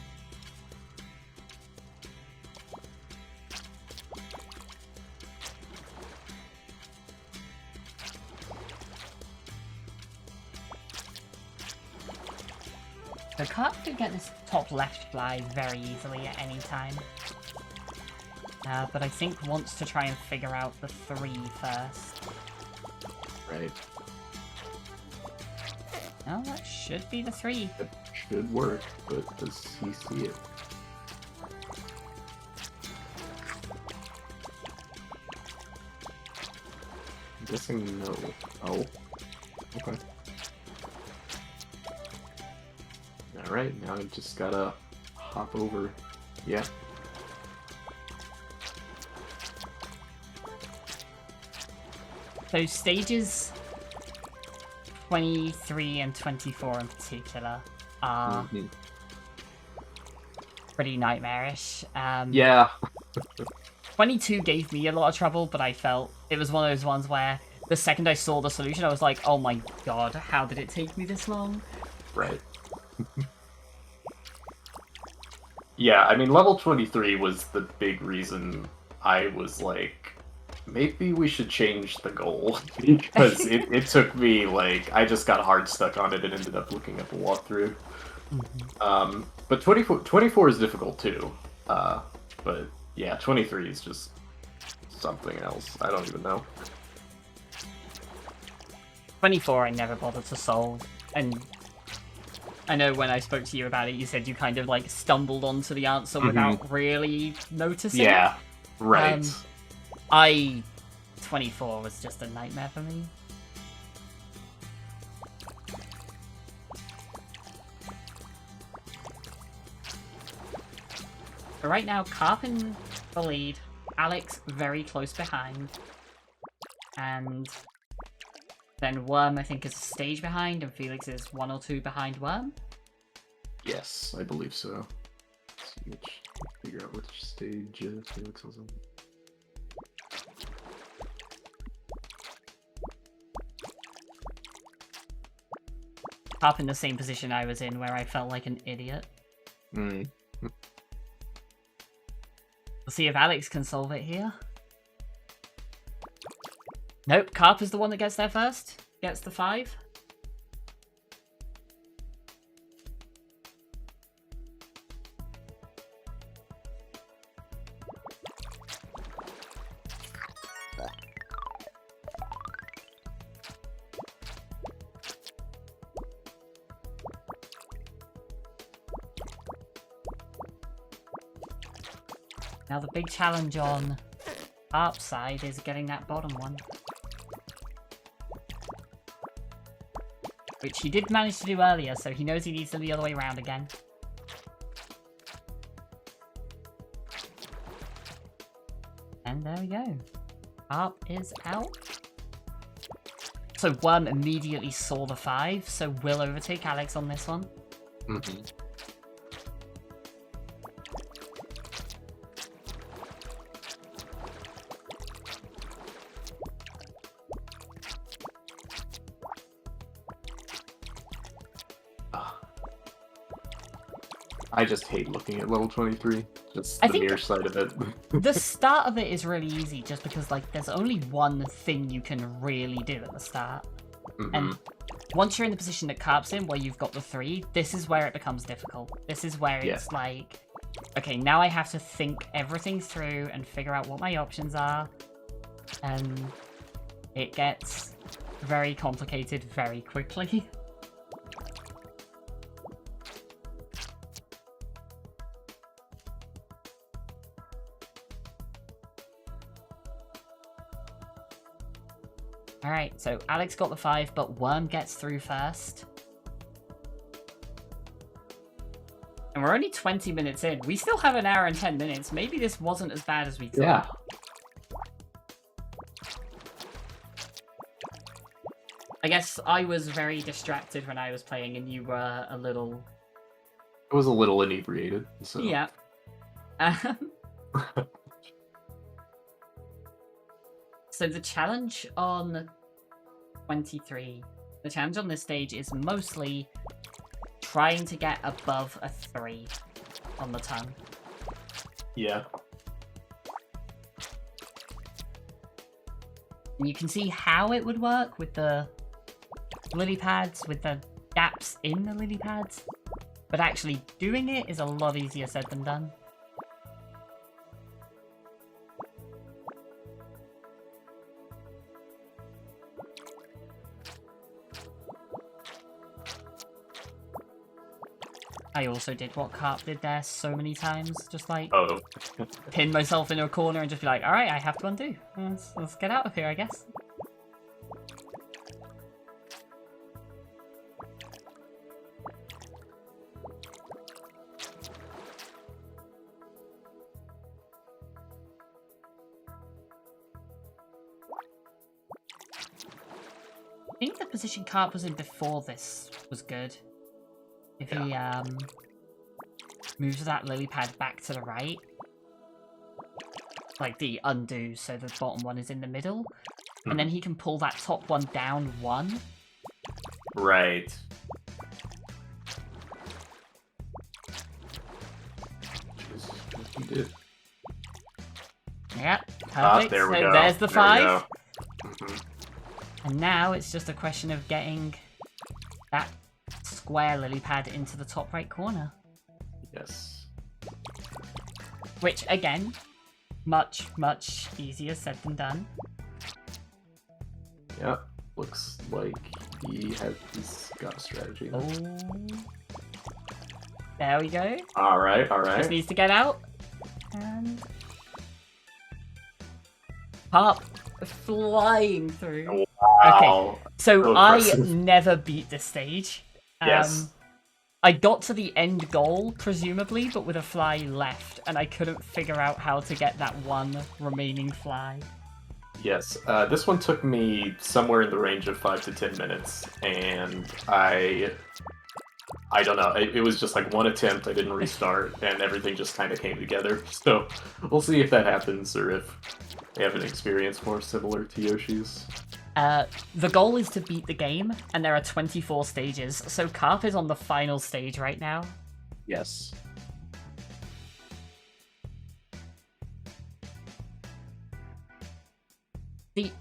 So Carp could get this top left fly very easily at any time. But I think wants to try and figure out the 3 first. Right. Oh, that should be the 3. It should work, but does he see it? I'm guessing no. Oh. Okay. Alright, now I just gotta hop over. Yeah. So stages 23 and 24 in particular are pretty nightmarish. Yeah. 22 gave me a lot of trouble, but I felt it was one of those ones where the second I saw the solution, I was like, oh my god, how did it take me this long? Right. Yeah, I mean, level 23 was the big reason I was like, maybe we should change the goal. Because it took me, like, I just got hard stuck on it and ended up looking up a walkthrough. But 24 is difficult too. But yeah, 23 is just something else. I don't even know. 24 I never bothered to solve, and I know when I spoke to you about it, you said you kind of like stumbled onto the answer without really noticing. Yeah, right. 24 was just a nightmare for me. But right now, Carp in the lead, Alex very close behind, and then Worm, I think, is a stage behind, and Felix is 1 or 2 behind Worm. Yes, I believe so. Let's see figure out which stage Felix was on. Up in the same position I was in, where I felt like an idiot. We'll see if Alex can solve it here. Nope, Carp is the one that gets there first. Gets the 5. Now the big challenge on Carp's side is getting that bottom one. Which he did manage to do earlier, so he knows he needs to do the other way around again. And there we go. Carp is out. So Worm immediately saw the 5, so will overtake Alex on this one. I just hate looking at level 23. Just the mere sight of it. The start of it is really easy just because like there's only one thing you can really do at the start. And once you're in the position that Carp's in, where you've got the 3, this is where it becomes difficult. This is where it's like, okay, now I have to think everything through and figure out what my options are. And it gets very complicated very quickly. Alright, so Alex got the 5, but Worm gets through first. And we're only 20 minutes in. We still have an hour and 10 minutes. Maybe this wasn't as bad as we thought. Yeah. I guess I was very distracted when I was playing and you were a little... I was a little inebriated, so... Yeah. Um, so the challenge on 23, the challenge on this stage is mostly trying to get above a 3 on the tongue. Yeah. And you can see how it would work with the lily pads, with the gaps in the lily pads. But actually doing it is a lot easier said than done. I also did what Carp did there so many times, just like pin myself in a corner and just be like, alright, I have to undo. Let's get out of here, I guess. I think the position Carp was in before this was good. If he moves that lily pad back to the right, like the undo, so the bottom one is in the middle, and then he can pull that top one down 1. Right. He did. Yeah, perfect. There we so go. There's the 5. Mm-hmm. And now it's just a question of getting that square lily pad into the top right corner. Yes. Which, again, much, much easier said than done. Yep. Looks like he's got a strategy. Oh. There we go. Alright. Just needs to get out. And... Carp flying through. Wow. Okay, so So I impressive. never beat this stage. Yes. I got to the end goal, presumably, but with a fly left, and I couldn't figure out how to get that one remaining fly. Yes. This one took me somewhere in the range of 5 to 10 minutes, and I don't know. It was just like one attempt. I didn't restart, and everything just kind of came together. So we'll see if that happens, or if they have an experience more similar to Yoshi's. The goal is to beat the game, and there are 24 stages, so Carp is on the final stage right now. Yes. The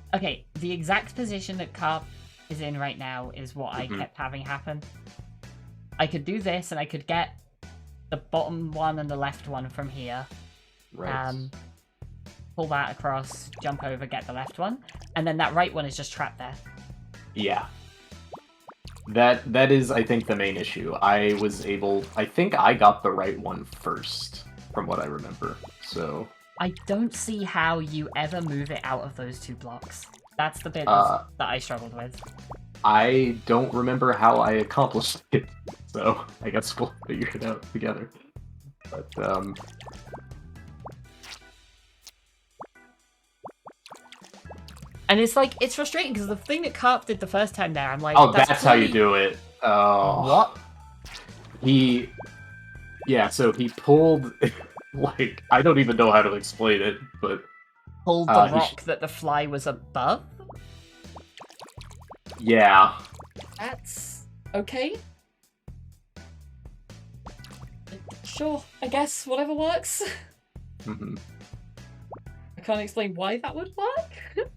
exact position that Carp is in right now is what I kept having happen. I could do this, and I could get the bottom one and the left one from here. Right. Pull that across, jump over, get the left one, and then that right one is just trapped there. Yeah. That is, I think, the main issue. I think I got the right one first, from what I remember, so... I don't see how you ever move it out of those 2 blocks. That's the bit that I struggled with. I don't remember how I accomplished it, so I guess we'll figure it out together. But, And it's like, it's frustrating, because the thing that Carp did the first time there, I'm like... Oh, that's how you do it. Oh. What? Yeah, so he pulled... like, I don't even know how to explain it, but... Pulled the rock that the fly was above? Yeah. That's... okay. Sure, I guess, whatever works. Mm-hmm. I can't explain why that would work.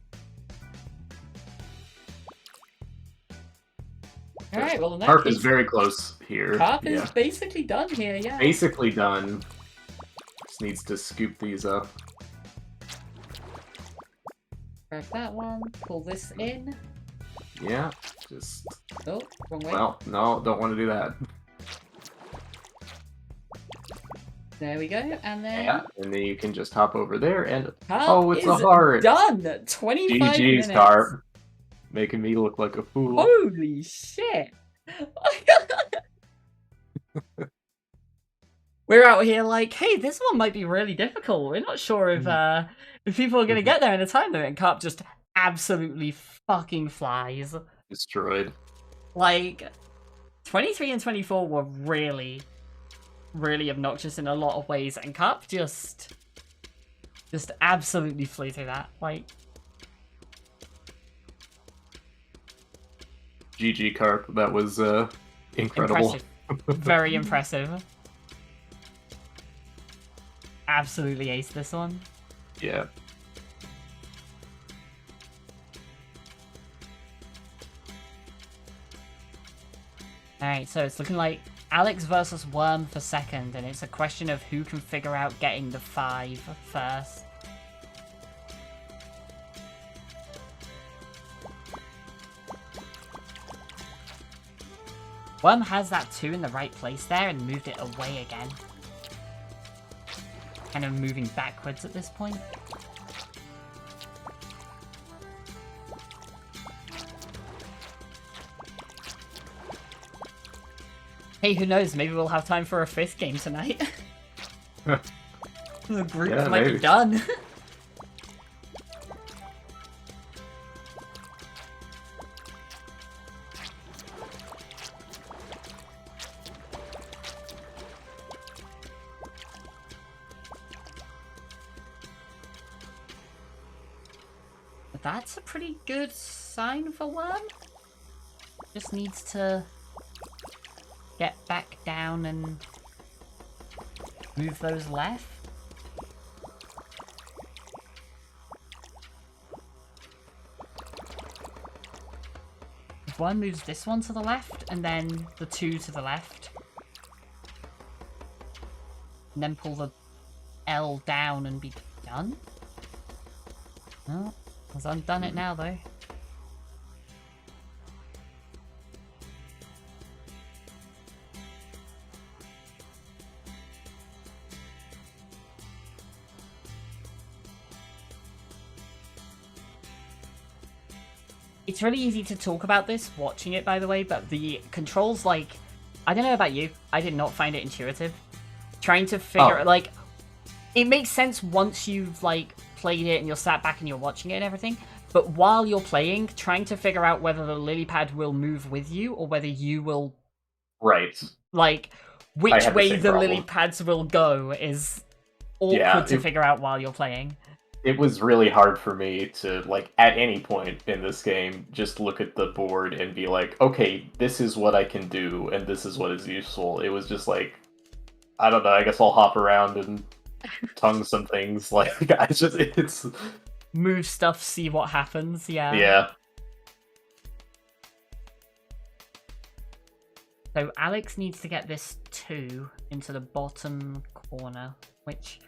Alright, well in that Carp case... is very close here. Carp is basically done here, yeah. Basically done. Just needs to scoop these up. Grab that one, pull this in. Yeah, just... Oh, wrong way. Well, no, don't want to do that. There we go, and then... Yeah, and then you can just hop over there and... Carp oh, it's a heart! Done! 25 GG's, minutes. Carp. Making me look like a fool. Holy shit! We're out here like, hey, this one might be really difficult. We're not sure if people are going to get there in a time limit. And Carp just absolutely fucking flies. Destroyed. Like, 23 and 24 were really, really obnoxious in a lot of ways, and Carp just absolutely flew through that. Like, GG Carp, that was incredible. impressive. Very impressive. Absolutely aced this one. Yeah. Alright, so it's looking like Alex versus Worm for second, and it's a question of who can figure out getting the 5 first. Worm has that 2 in the right place there and moved it away again. Kind of moving backwards at this point. Hey, who knows? Maybe we'll have time for a 5th game tonight. The group might maybe be done. That's a pretty good sign for Worm. Just needs to get back down and move those left. If Worm moves this one to the left and then the 2 to the left, and then pull the L down and be done. Oh. Has undone it now, though. It's really easy to talk about this watching it, by the way, but the controls, like, I don't know about you, I did not find it intuitive. Trying to figure, like, it makes sense once you've, like, played it and you're sat back and you're watching it and everything, but while you're playing, trying to figure out whether the lily pad will move with you or whether you will, like, which way the lily pads will go is awkward to figure out while you're playing. It was really hard for me to, like, at any point in this game, just look at the board and be like, okay, this is what I can do and this is what is useful. It was just like, I don't know, I guess I'll hop around and tongue some things, like, it's move stuff, see what happens. Yeah. So Alex needs to get this 2 into the bottom corner, which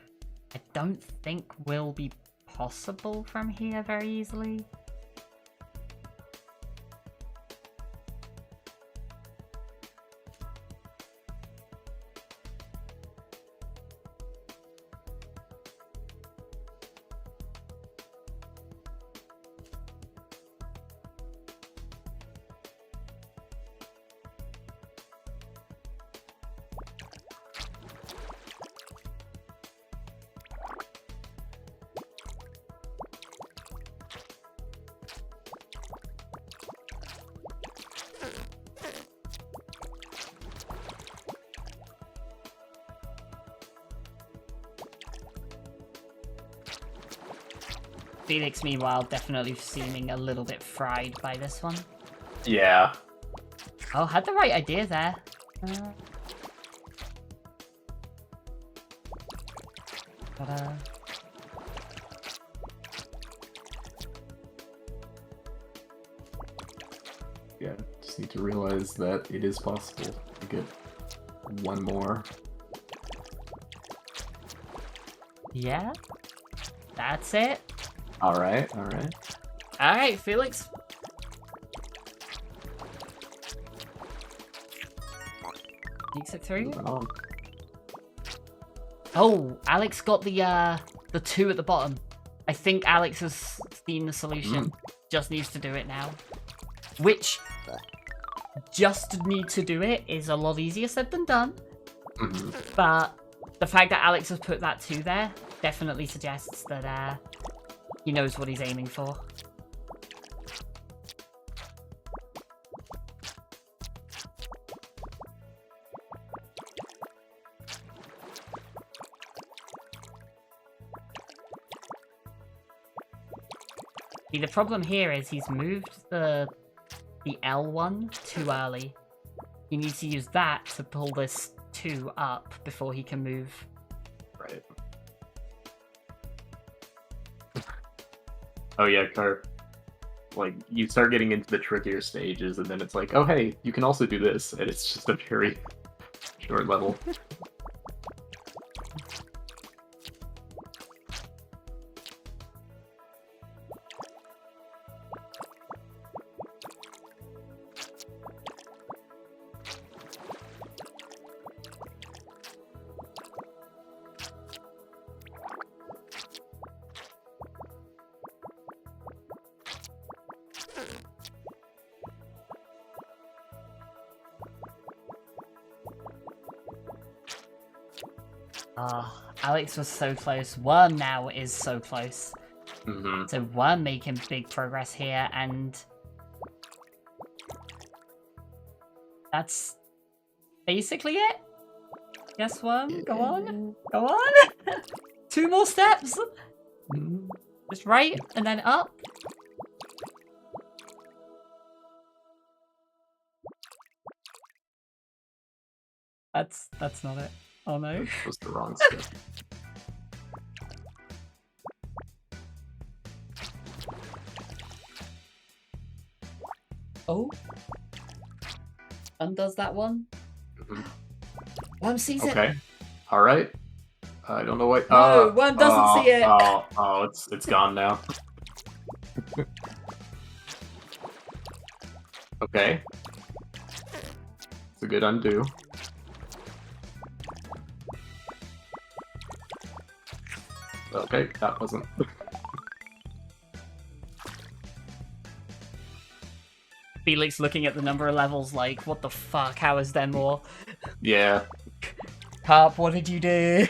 I don't think will be possible from here very easily. Felix, meanwhile, definitely seeming a little bit fried by this one. Yeah. Oh, had the right idea there. Yeah, just need to realize that it is possible to get one more. Yeah, that's it. Alright. Alright, Felix. Sneaks it through. Oh, Alex got the 2 at the bottom. I think Alex has seen the solution. Just needs to do it now. Which, just need to do it is a lot easier said than done. But the fact that Alex has put that 2 there definitely suggests that he knows what he's aiming for. See, the problem here is he's moved the L one too early. He needs to use that to pull this 2 up before he can move. Right. Oh yeah, like, you start getting into the trickier stages, and then it's like, oh hey, you can also do this, and it's just a very short level. Oh, Alex was so close. Worm now is so close. Mm-hmm. So Worm making big progress here, and that's basically it. Yes, Worm, go on. Go on! 2 more steps! Mm-hmm. Just right, and then up. That's not it. Oh no. That was the wrong step. Oh. Undoes that one. Mm-hmm. Worm sees it. Okay. Alright. I don't know what. No, Worm doesn't see it. Oh, it's gone now. Okay. It's a good undo. Okay, that wasn't. Felix looking at the number of levels like, what the fuck, how is there more? Yeah. Carp, what did you do?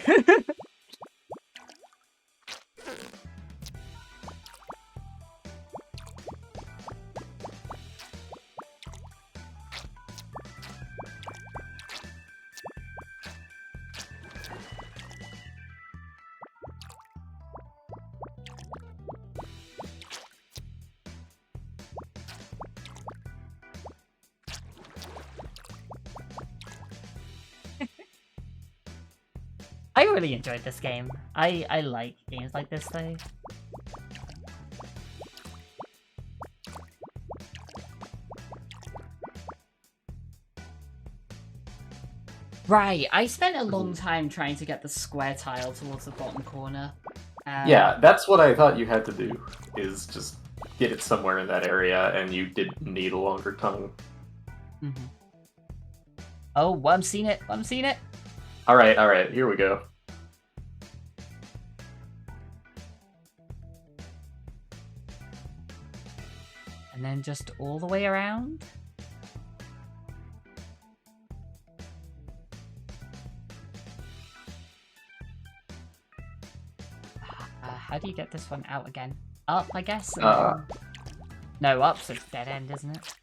I really enjoyed this game. I like games like this though. Right, I spent a long time trying to get the square tile towards the bottom corner. Yeah, that's what I thought you had to do, is just get it somewhere in that area, and you did need a longer tongue. Mm-hmm. Oh, Worm seen it, Worm seen it! Alright, here we go. And then just all the way around? How do you get this one out again? Up, I guess? No, up's a dead end, isn't it?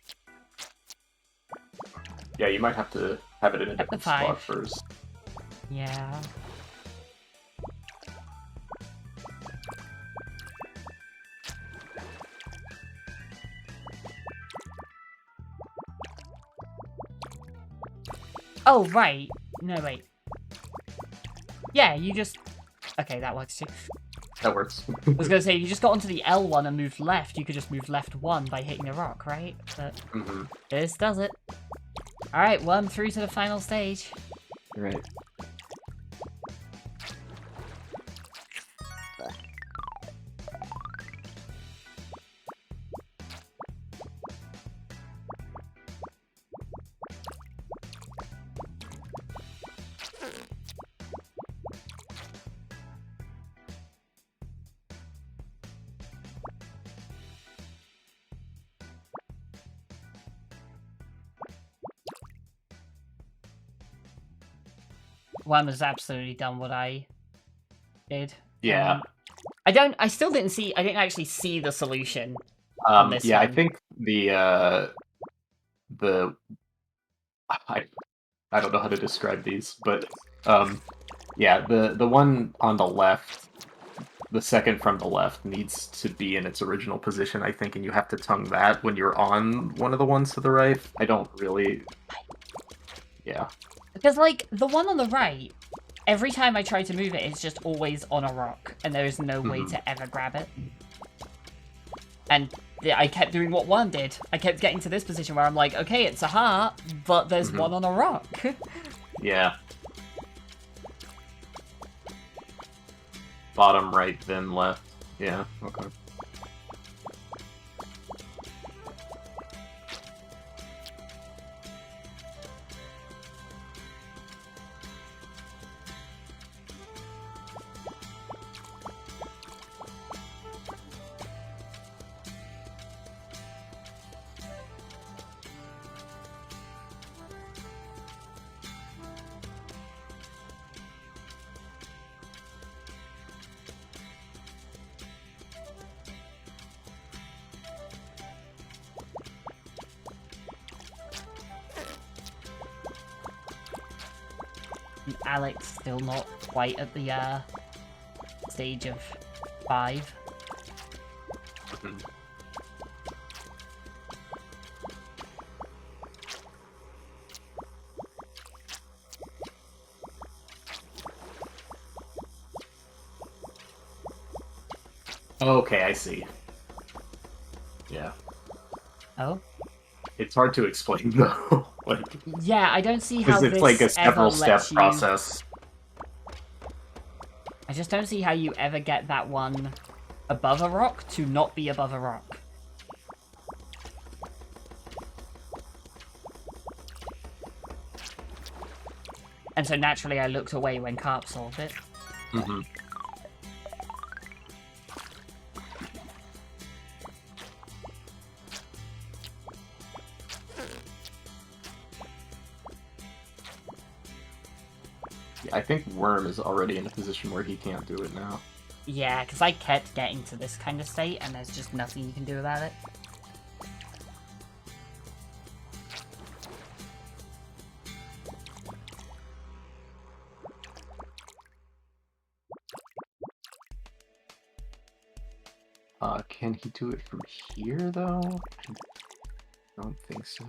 Yeah, you might have to have it in a At the different 5. spot first. Yeah. Oh, right. No, wait. Yeah, you just... Okay, that works too. That works. I was gonna say, if you just got onto the L1 and moved left, you could just move left 1 by hitting a rock, right? But this does it. Alright, Worm through to the final stage. Right. Worm has absolutely done what I did. Yeah. I still didn't actually see the solution on this yeah, one. I think I don't know how to describe these, but yeah, the one on the left the second from the left needs to be in its original position, I think, and you have to tongue that when you're on one of the ones to the right. I don't really... Yeah. Because, like, the one on the right, every time I try to move it, it's just always on a rock, and there is no way to ever grab it. And I kept doing what one did. I kept getting to this position where I'm like, okay, it's a heart, but there's one on a rock. Yeah. Bottom right, then left. Yeah, okay. Alex still not quite at the stage of 5. Okay, I see. Yeah. Oh? It's hard to explain, though. Like, yeah, I don't see how it's this like a ever several-step lets you... process. I just don't see how you ever get that one above a rock to not be above a rock. And so naturally I looked away when Carp solved it. Mm-hmm. I think Worm is already in a position where he can't do it now. Yeah, because I kept getting to this kind of state, and there's just nothing you can do about it. Can he do it from here, though? I don't think so.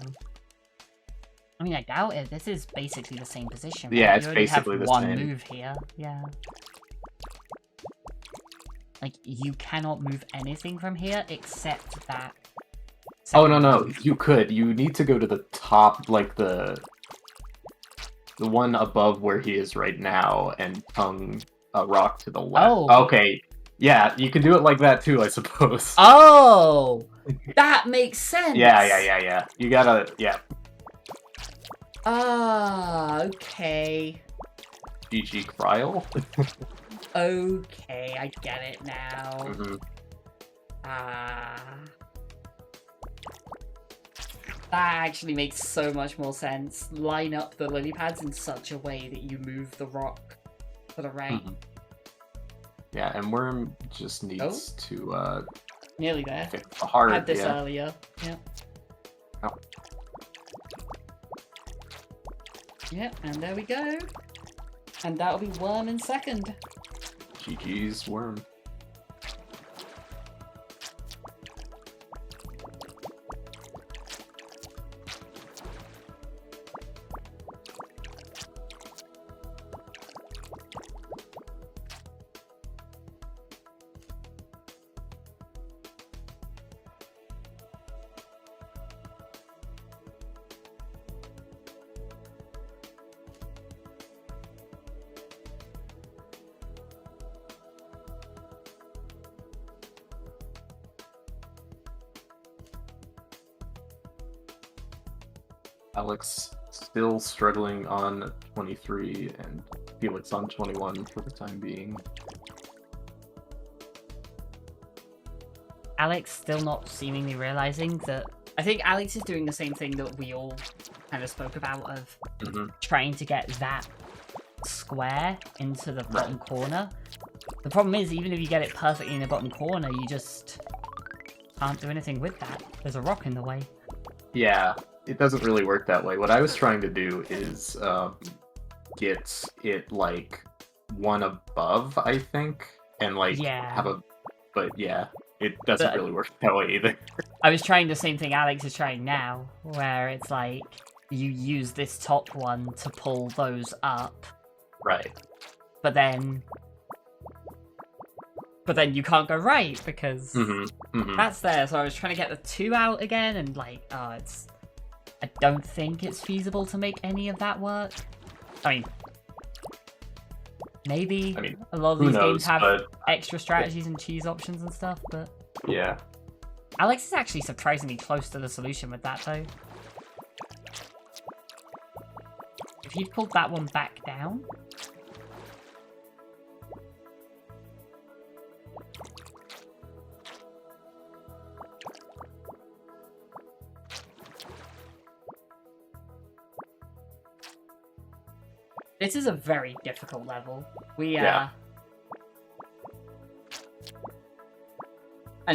I mean, I doubt it. This is basically the same position. Right? Yeah, it's you only basically have the one same. move here. Yeah. Like, you cannot move anything from here except that. Oh, no, you could. You need to go to the top, like the one above where he is right now, and tongue a rock to the left. Oh. Okay. Yeah, you can do it like that too, I suppose. Oh! That makes sense! Yeah. You gotta, yeah. Ah, okay. GG Kryl. Okay, I get it now. Mm-hmm. That actually makes so much more sense. Line up the lily pads in such a way that you move the rock to the right. Mm-hmm. Yeah, and Worm just needs to nearly there. fix the heart. Had this earlier. Yep. Oh. Yep, and there we go. And that'll be Worm in second. GG's Worm. Alex still struggling on 23, and Felix on 21 for the time being. Alex still not seemingly realizing that... I think Alex is doing the same thing that we all kind of spoke about of trying to get that square into the bottom corner. The problem is, even if you get it perfectly in the bottom corner, you just can't do anything with that. There's a rock in the way. Yeah, it doesn't really work that way. What I was trying to do is get it, like, one above, I think, and like Yeah. have a. But yeah, it doesn't But- really work that way either. I was trying the same thing Alex is trying now, where it's like you use this top one to pull those up, Right. but then you can't go right because that's there. So I was trying to get the 2 out again, and like, I don't think it's feasible to make any of that work. I mean, maybe a lot of these games have extra strategies and cheese options and stuff, but yeah. Alex is actually surprisingly close to the solution with that, though. If you'd pulled that one back down... This is a very difficult level. And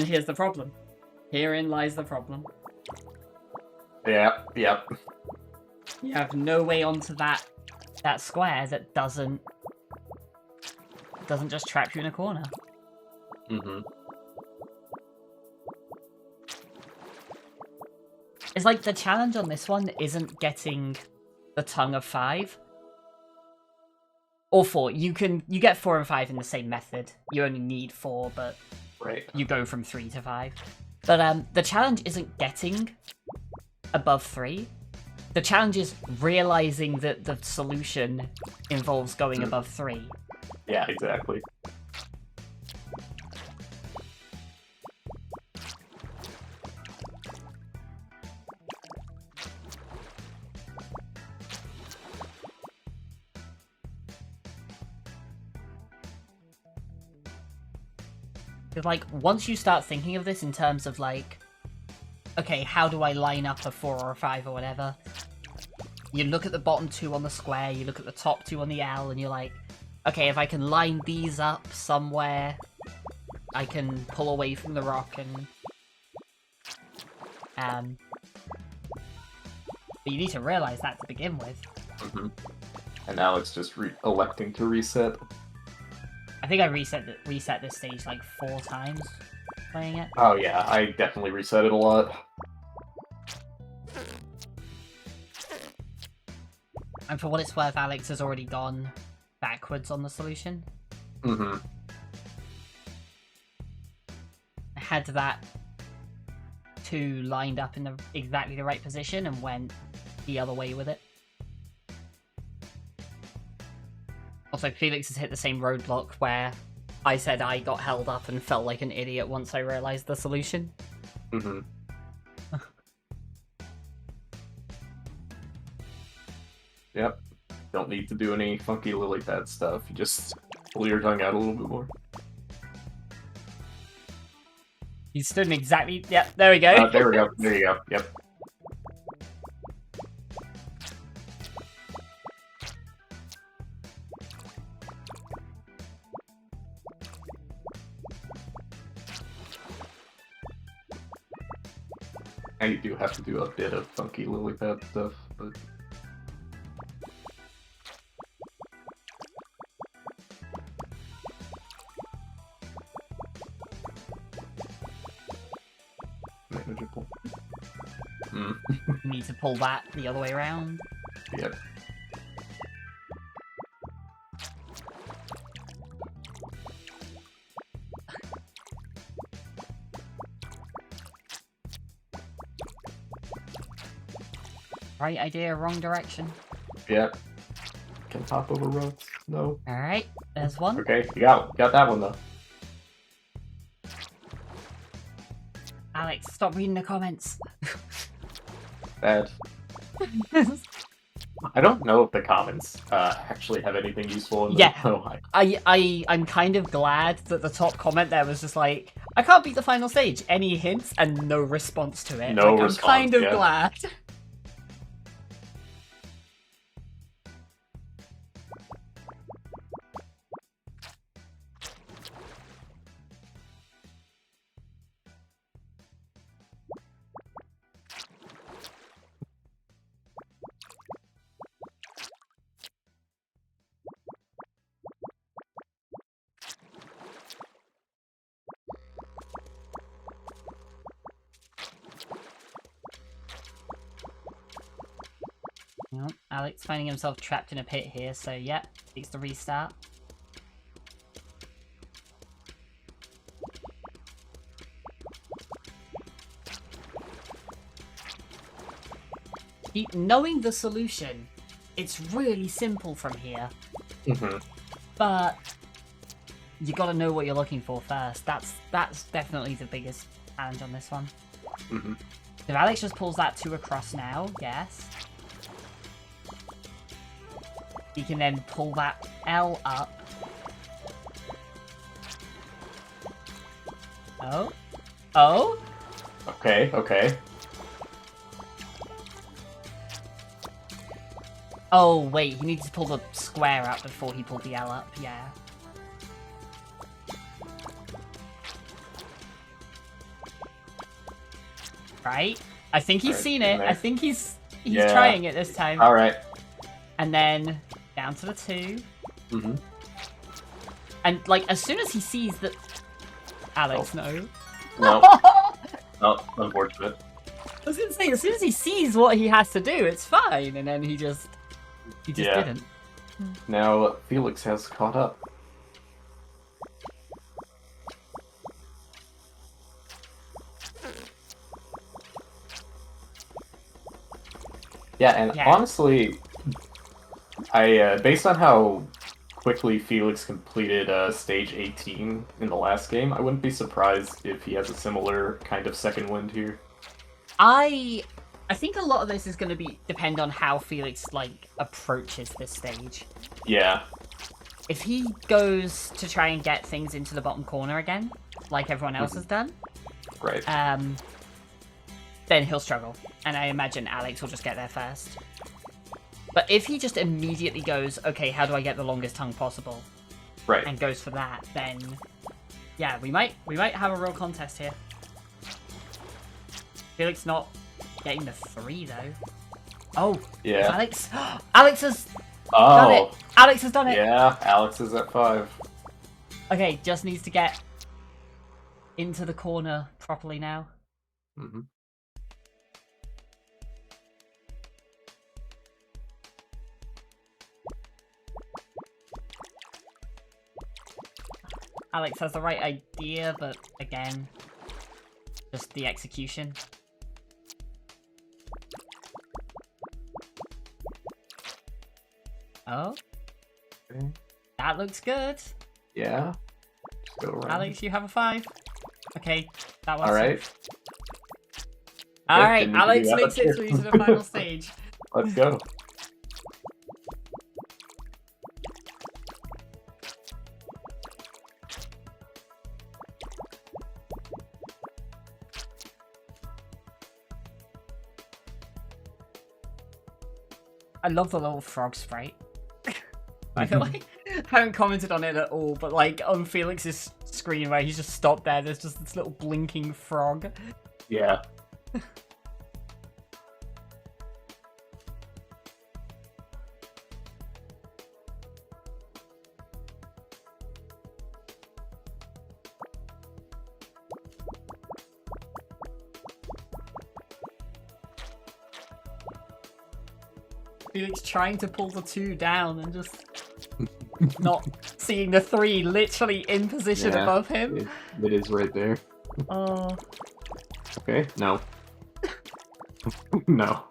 here's the problem. Herein lies the problem. Yeah, yep. You have no way onto that square that doesn't just trap you in a corner. It's like the challenge on this one isn't getting the tongue of 5. Or 4. You get 4 and 5 in the same method. You only need 4, but you go from 3 to 5. But the challenge isn't getting above 3. The challenge is realizing that the solution involves going above 3. Yeah, exactly. Like, once you start thinking of this in terms of, like, okay, how do I line up a 4 or a 5 or whatever? You look at the bottom 2 on the square, you look at the top 2 on the L, and you're like, okay, if I can line these up somewhere, I can pull away from the rock and... But you need to realize that to begin with. And now it's just electing to reset. I think I reset this stage like 4 times playing it. Oh yeah, I definitely reset it a lot. And for what it's worth, Alex has already gone backwards on the solution. I had that 2 lined up in exactly the right position and went the other way with it. Also, Felix has hit the same roadblock where I said I got held up and felt like an idiot once I realized the solution. Yep. Don't need to do any funky lily pad stuff. You just pull your tongue out a little bit more. He stood in exactly... Yep, there we go. There we go. There you go. Yep. And you do have to do a bit of funky lily pad stuff, but... manageable. You need to pull that the other way around. Yep. Right idea, wrong direction. Yep. Can hop over rocks. No. Alright, there's one. Okay, you got that one though. Alex, stop reading the comments. Bad. I don't know if the comments actually have anything useful in them. Yeah, I'm kind of glad that the top comment there was just like, I can't beat the final stage. Any hints? And no response to it. No like, response, I'm kind of yeah. glad. Alex finding himself trapped in a pit here, so yeah, takes the restart. Knowing the solution, it's really simple from here. But you gotta know what you're looking for first. That's definitely the biggest challenge on this one. If Alex just pulls that 2 across now, yes. He can then pull that L up. Oh? Oh? Okay, okay. Oh, wait, he needs to pull the square up before he pulled the L up, yeah. Right? I think he's seen it. I think he's trying it this time. Alright. And then down to the 2. And, like, as soon as he sees that... Alex, no. No. Oh, unfortunate. I was gonna say, as soon as he sees what he has to do, it's fine. And then he just didn't. Now Felix has caught up. Yeah, and honestly, I based on how quickly Felix completed stage 18 in the last game, I wouldn't be surprised if he has a similar kind of second wind here. I think a lot of this is going to depend on how Felix approaches this stage. Yeah. If he goes to try and get things into the bottom corner again, like everyone else has done, right? Then he'll struggle, and I imagine Alex will just get there first. But if he just immediately goes, okay, how do I get the longest tongue possible? Right. And goes for that, then yeah, we might have a real contest here. Felix not getting the 3 though. Oh, yeah. Alex has done it. Alex has done it. Yeah, Alex is at 5. Okay, just needs to get into the corner properly now. Alex has the right idea, but again, just the execution. Oh, okay. That looks good. Yeah. Go around. Alex, you have a 5. Okay, that was all right. All right, Alex makes it through to the final stage. Let's go. I love the little frog sprite. By the way, I haven't commented on it at all, but on Felix's screen where he's just stopped there, there's just this little blinking frog. Yeah. Felix trying to pull the 2 down and just not seeing the 3 literally in position above him. It is right there. Oh. Okay, no. No.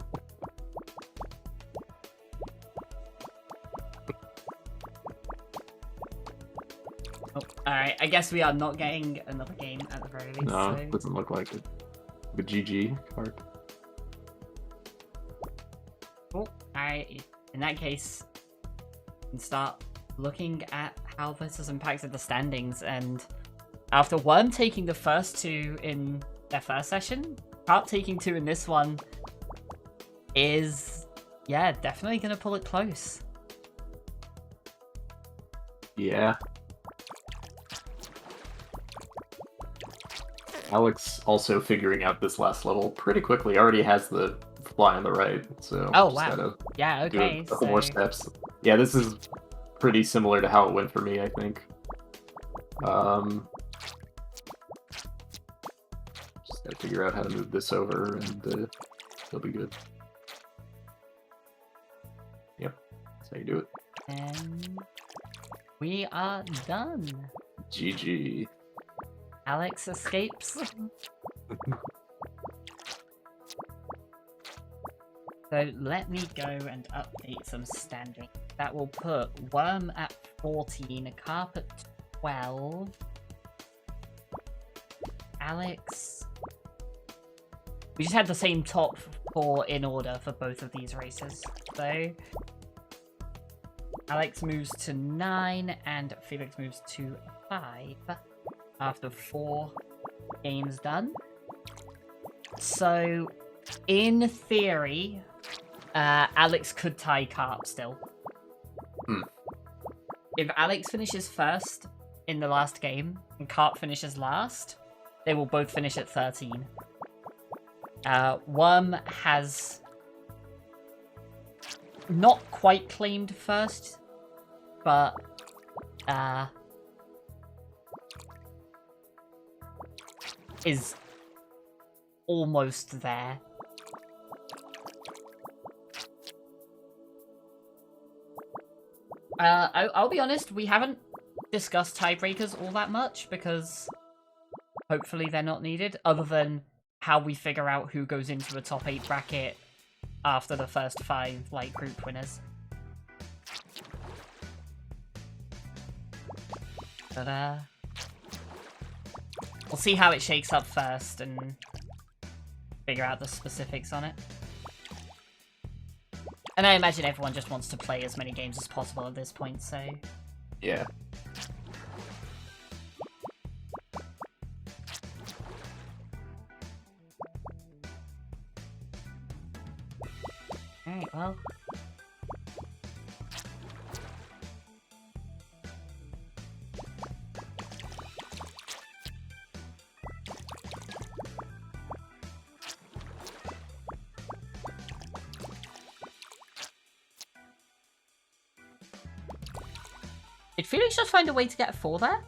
Oh, alright, I guess we are not getting another game at the very least. No, so... doesn't look like it. The GG card. Cool. Alright, in that case, we can start looking at how this has impacted the standings. And after Worm taking the first 2 in their first session, Carp taking 2 in this one is, yeah, definitely going to pull it close. Yeah. Alex also figuring out this last level pretty quickly. Already has the fly on the right, so oh wow, yeah, okay, a couple more steps. Yeah, this is pretty similar to how it went for me, I think. Just gotta figure out how to move this over, and it'll be good. That's how you do it. And we are done. GG. Alex escapes. So let me go and update some standing. That will put Worm at 14, Carp at 12. Alex... We just had the same top 4 in order for both of these races. So Alex moves to 9 and Felix moves to 5 after 4 games done. So in theory, Alex could tie Carp still. If Alex finishes first in the last game and Carp finishes last, they will both finish at 13. Worm has not quite claimed first, but is almost there. I'll be honest, we haven't discussed tiebreakers all that much because hopefully they're not needed, other than how we figure out who goes into a top 8 bracket after the first 5 like group winners. But we'll see how it shakes up first and figure out the specifics on it. And I imagine everyone just wants to play as many games as possible at this point, so... Yeah. Alright, well... Did Felix just find a way to get a 4 there?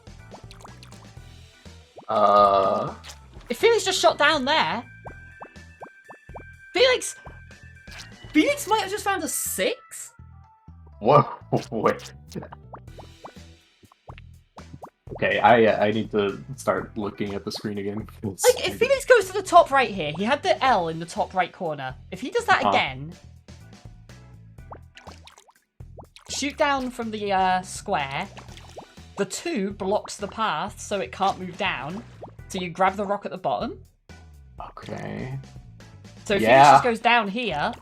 If Felix just shot down there... Felix might have just found a 6? Whoa, wait. Okay, I need to start looking at the screen again. Like, if Felix goes to the top right here, he had the L in the top right corner. If he does that again... Shoot down from the square. The 2 blocks the path so it can't move down. So you grab the rock at the bottom. Okay. So if Felix just goes down here...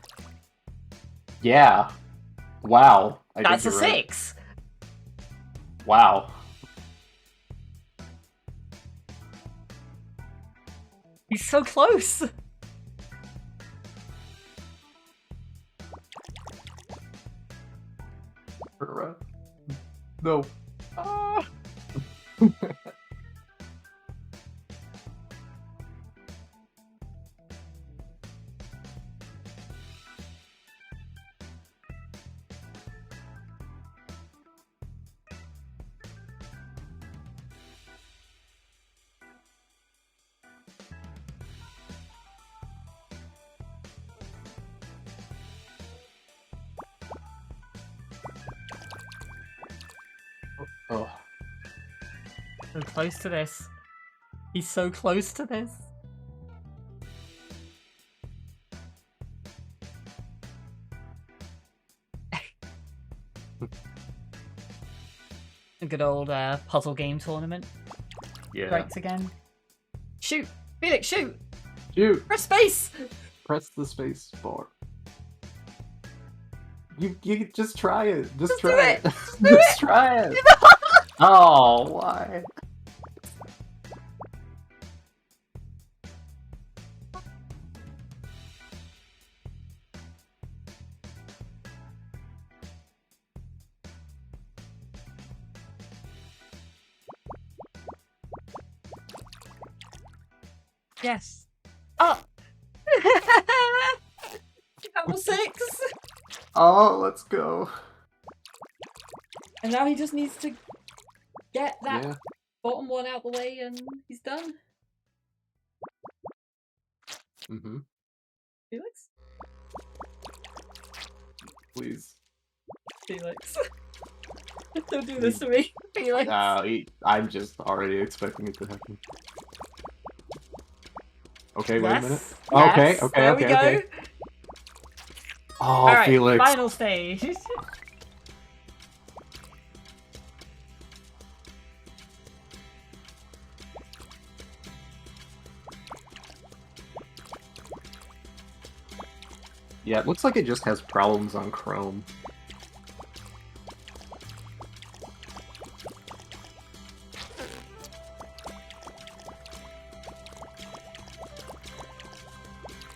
Yeah. Wow. That's a 6. Right. Wow. He's so close. No. Ah. Oh. So close to this. He's so close to this. A good old puzzle game tournament. Yeah. Strikes again. Shoot! Felix, shoot! Shoot! Press space! Press the space bar. You just try it. Just try it. Just try it. Oh, why? Yes. Oh! That was 6! Oh, let's go. And now he just needs to get that bottom one out the way and he's done. Mm-hmm. Felix? Please. Felix. Don't do this to me, Felix. I'm just already expecting it to happen. Okay, wait a minute. Yes, Okay, there we go. okay. Oh, Alright, Felix. final stage. Yeah, it looks like it just has problems on Chrome.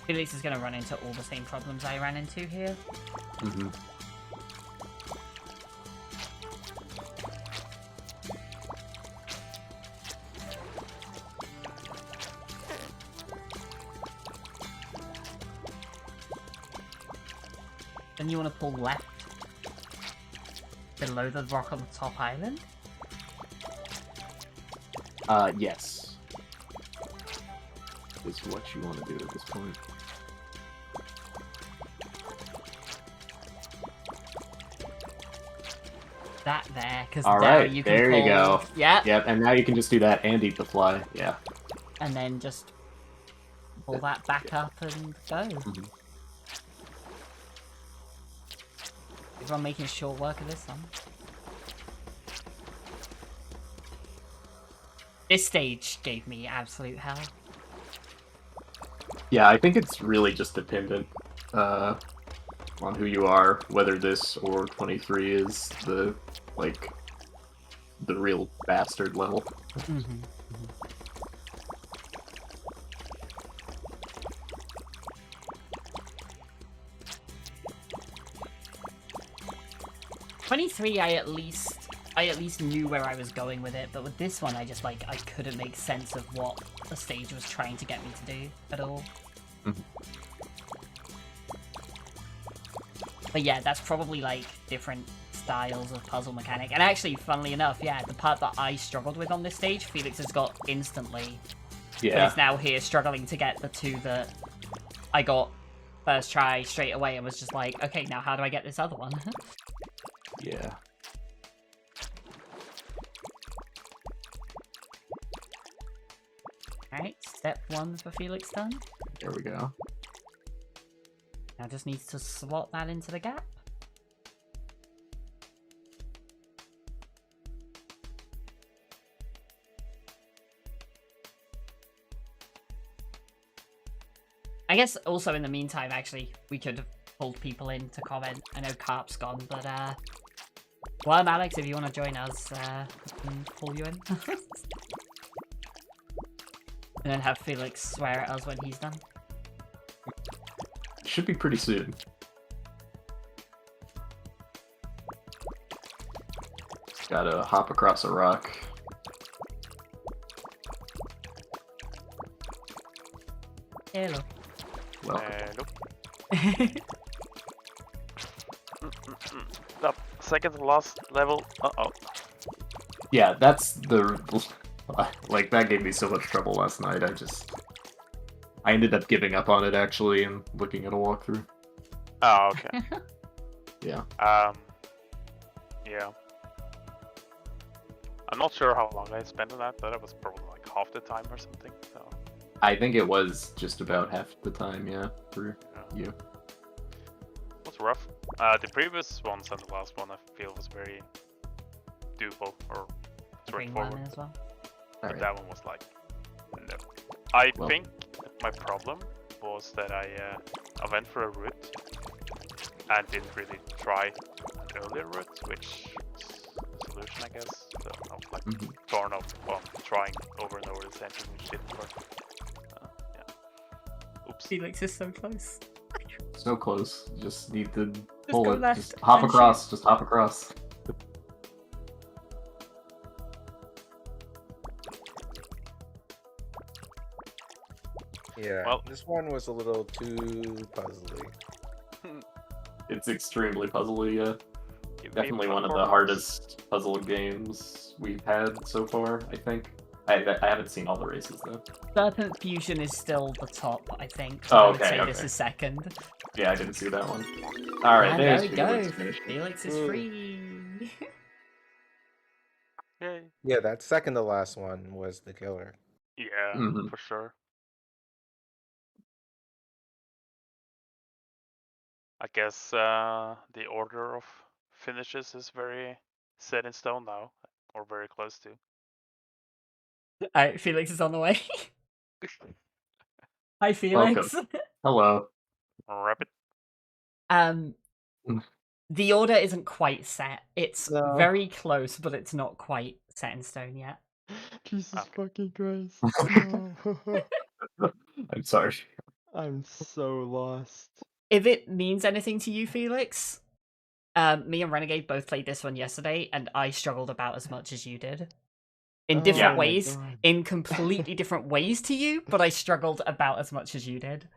Felix is going to run into all the same problems I ran into here. Mm-hmm. Then you want to pull left below the rock on the top island? Yes. Is what you want to do at this point. That there, because All now right, you can there pull... you go. Yeah. Yep, and now you can just do that and eat the fly. Yeah. And then just pull that back up and go. Mm-hmm. Everyone making short work of this one. This stage gave me absolute hell. Yeah, I think it's really just dependent on who you are, whether this or 23 is the, like, the real bastard level. Mm-hmm. 23, I at least knew where I was going with it, but with this one, I couldn't make sense of what the stage was trying to get me to do at all. Mm-hmm. But yeah, that's probably like different styles of puzzle mechanic. And actually, funnily enough, yeah, the part that I struggled with on this stage, Felix has got instantly. Yeah. But it's now here struggling to get the two that I got first try straight away and was just like, okay, now how do I get this other one? Yeah. Alright, step 1 for Felix done. There we go. Now just needs to slot that into the gap. I guess also in the meantime, actually, we could have pulled people in to comment. I know Carp's gone, but well, Alex, if you want to join us, we can pull you in. And then have Felix swear at us when he's done. Should be pretty soon. Gotta hop across a rock. Hello. Welcome. The second to last level. Uh-oh. Yeah, that's the... Like, that gave me so much trouble last night, I ended up giving up on it, actually, and looking at a walkthrough. Oh, okay. Yeah. Yeah. I'm not sure how long I spent on that, but it was probably like half the time or something, so... I think it was just about half the time, yeah, for you. It was rough. The previous ones and the last one I feel was very doable, or straightforward. As well. But that one was like, no. I think my problem was that I went for a route and didn't really try an earlier route, which is the solution, I guess. So I was like torn up on trying over and over the same thing, which didn't work. Yeah. Oops. Felix is so close. So close. Just need to Just pull go it. left Just hop and across. Just hop across. Yeah, well, this one was a little too puzzly. It's extremely puzzly, yeah. Give me Definitely one of the platformers. hardest puzzle games we've had so far, I think. I haven't seen all the races though. Serpent Fusion is still the top, I think. Oh, I would okay, say this okay. is second. Yeah, I didn't see that one. All right, And there there's we go. Felix finishing. Felix is Ooh. free. Yay. Yeah, that second to last one was the killer. Yeah, Mhm. for sure. I guess the order of finishes is very set in stone now, or very close to. Alright, Felix is on the way. Hi, Felix. Hello. Rabbit. Um, Mm. the order isn't quite set. It's No. very close, but it's not quite set in stone yet. Jesus Okay. fucking Christ. No. I'm sorry. I'm so lost. If it means anything to you, Felix, me and Renegade both played this one yesterday, and I struggled about as much as you did. In different Oh my ways, God. in completely different ways to you, but I struggled about as much as you did.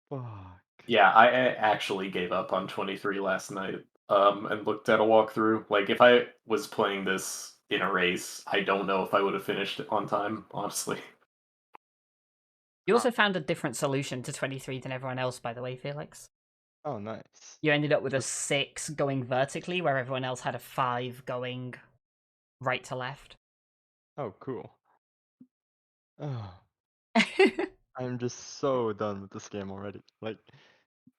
Fuck. Yeah, I actually gave up on 23 last night. And looked at a walkthrough. Like, if I was playing this in a race, I don't know if I would have finished it on time, honestly. You also found a different solution to 23 than everyone else, by the way, Felix. Oh, nice. You ended up with a 6 going vertically, where everyone else had a 5 going right to left. Oh, cool. Oh, I'm just so done with this game already. Like,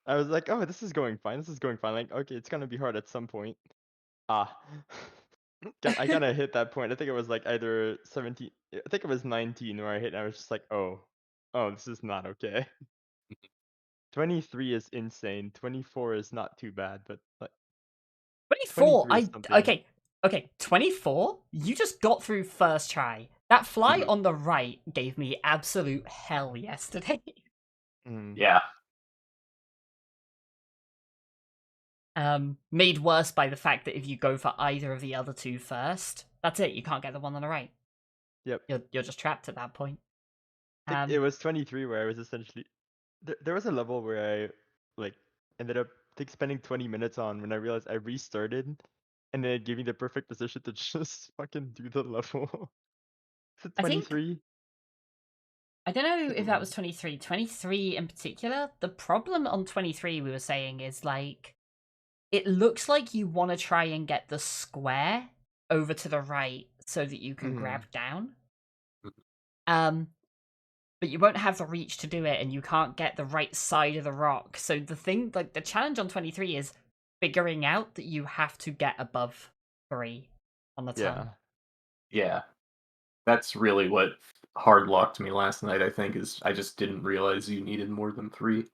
I was like, oh, this is going fine. This is going fine. Like, okay, it's gonna be hard at some point. Ah. I kind of hit that point. I think it was like either 17, I think it was 19 where I hit, and I was just like, oh, this is not okay. 23 is insane. 24 is not too bad, but like 24, 23 is something. okay, 24? You just got through first try. That fly Mhm. on the right gave me absolute hell yesterday. Mm, Yeah. Made worse by the fact that if you go for either of the other two first, that's it, you can't get the one on the right. Yep. You're just trapped at that point. I think it was 23 where I was essentially there was a level where I like ended up spending 20 minutes on when I realized I restarted and then it gave me the perfect position to just fucking do the level. Is it I think 23? I don't know think if it that was was. 23. 23 in particular, the problem on 23 we were saying is like it looks like you want to try and get the square over to the right so that you can grab down. But you won't have the reach to do it and you can't get the right side of the rock. So the thing, like the challenge on 23 is figuring out that you have to get above 3 on the tongue. Yeah. That's really what hard locked me last night, I think, is I just didn't realize you needed more than 3.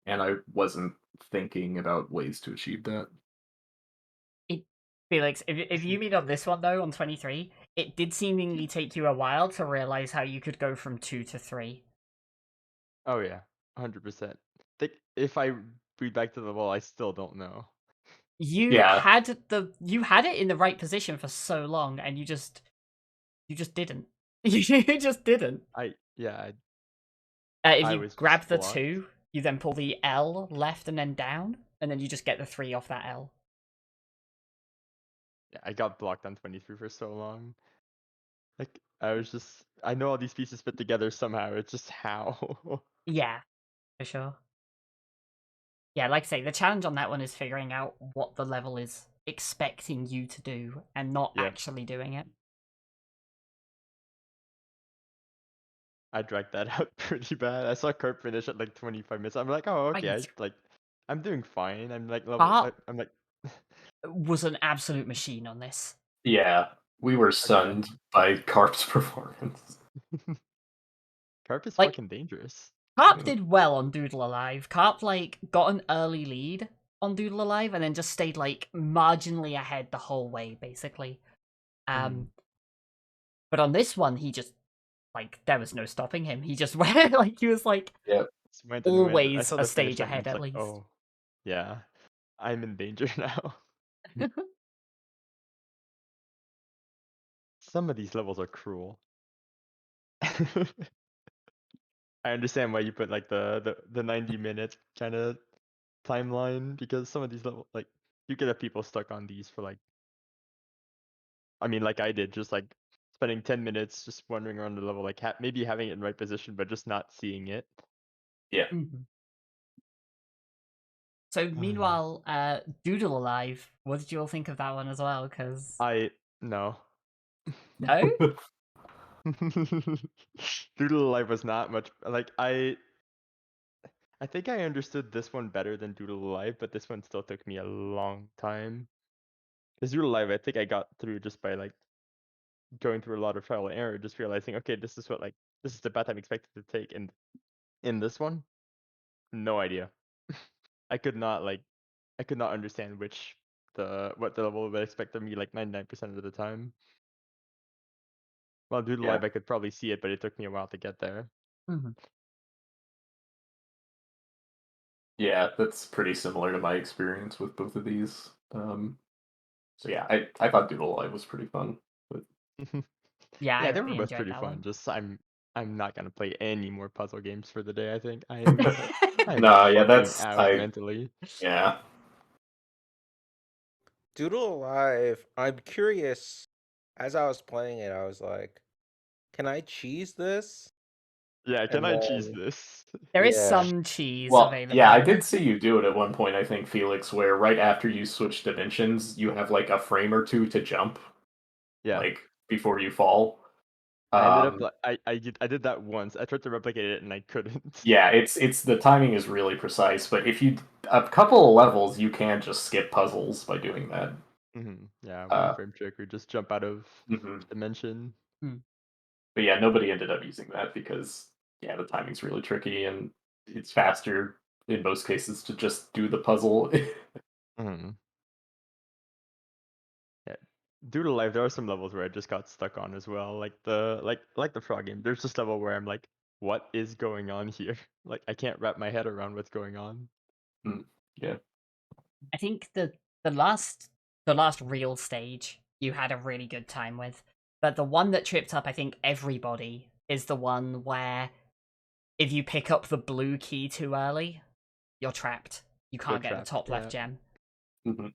And I wasn't thinking about ways to achieve that. Felix, if you mean on this one though, on 23, it did seemingly take you a while to realize how you could go from 2 to 3. Oh yeah, 100%. Think if I read back to the wall, I still don't know. You Yeah. had it in the right position for so long, and you just didn't. You just didn't. I If I you was grab just the blocked. 2, you then pull the L left and then down, and then you just get the 3 off that L. Yeah, I got blocked on 23 for so long. Like I know all these pieces fit together somehow. It's just how. Yeah, for sure. Yeah, like I say, the challenge on that one is figuring out what the level is expecting you to do and not Yep. actually doing it. I dragged that out pretty bad. I saw Kurt finish at like 25 minutes. I'm like, oh okay, Right. I'm doing fine. I'm like Carp I'm like was an absolute machine on this. Yeah. We were okay. stunned by Carp's performance. Carp is Like, fucking dangerous. Carp did well on Doodle Alive. Carp, like, got an early lead on Doodle Alive and then just stayed, like, marginally ahead the whole way, basically. But on this one, he just, like, there was no stopping him. He just went, like, he was, like, Yep. Just went and went. I always saw a the finish stage line and ahead, it's at like, least. oh yeah, I'm in danger now. Some of these levels are cruel. I understand why you put like the 90 minute kind of timeline because some of these levels like you could have people stuck on these for like I mean like I did just like spending 10 minutes just wandering around the level, like maybe having it in right position, but just not seeing it. Yeah. Mhm. So meanwhile, Doodle Alive, what did you all think of that one as well? Because No. no, Doodle Alive was not much like I think I understood this one better than Doodle Alive, but this one still took me a long time. Because Doodle Alive, I think I got through just by like going through a lot of trial and error, just realizing, okay, this is the path I'm expected to take. And in this one, no idea. I could not understand what the level would expect of me like 99% of the time. Well, Doodle Yeah. Live, I could probably see it, but it took me a while to get there. Mhm. Yeah, that's pretty similar to my experience with both of these. So yeah, I thought Doodle Live was pretty fun. But Yeah, I Yeah, they were really both enjoyed pretty that fun. one. Just I'm not gonna play any more puzzle games for the day. I think I'm no, yeah, fucking that's out mentally. yeah. Doodle Alive, I'm curious. As I was playing it, I was like, can I cheese this? Yeah, can And I cheese then, this? There is yeah. some cheese Well, yeah, I available. did see you do it at one point, I think, Felix, where right after you switch dimensions, you have like a frame or two to jump, Yeah. like before you fall. I ended up Um, I did that once. I tried to replicate it and I couldn't. yeah, it's the timing is really precise, but if you a couple of levels, you can just skip puzzles by doing that. Yeah, one Uh, frame trick or just jump out of mhm. dimension. But yeah, nobody ended up using that because yeah, the timing's really tricky and it's faster in most cases to just do the puzzle. Yeah. Doodle Life, there are some levels where I just got stuck on as well. Like the frog game. There's this level where I'm like, what is going on here? Like I can't wrap my head around what's going on. Yeah. I think the last real stage you had a really good time with, but the one that tripped up I think everybody is the one where if you pick up the blue key too early, you're trapped. You You're can't get the trapped. top left Yeah. gem.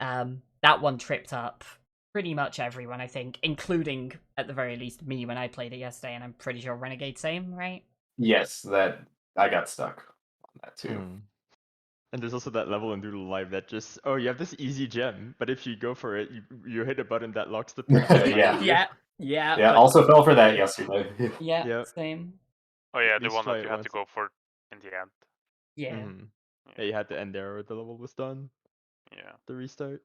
Mhm. That one tripped up pretty much everyone, I think, including at the very least me when I played it yesterday, and I'm pretty sure Renegade same, right? Yes, that I got stuck on that too. And there's also that level in Doodle Live that just, oh, you have this easy gem, but if you go for it, you hit a button that locks the path behind Yeah. you. Yeah. Yeah, Like, also fell for that yesterday. Yeah, yeah, same. Oh yeah, at the least one try that you it had to once. go for in the end. Yeah. Yeah, you had to end there or the level was done. Yeah. The restart.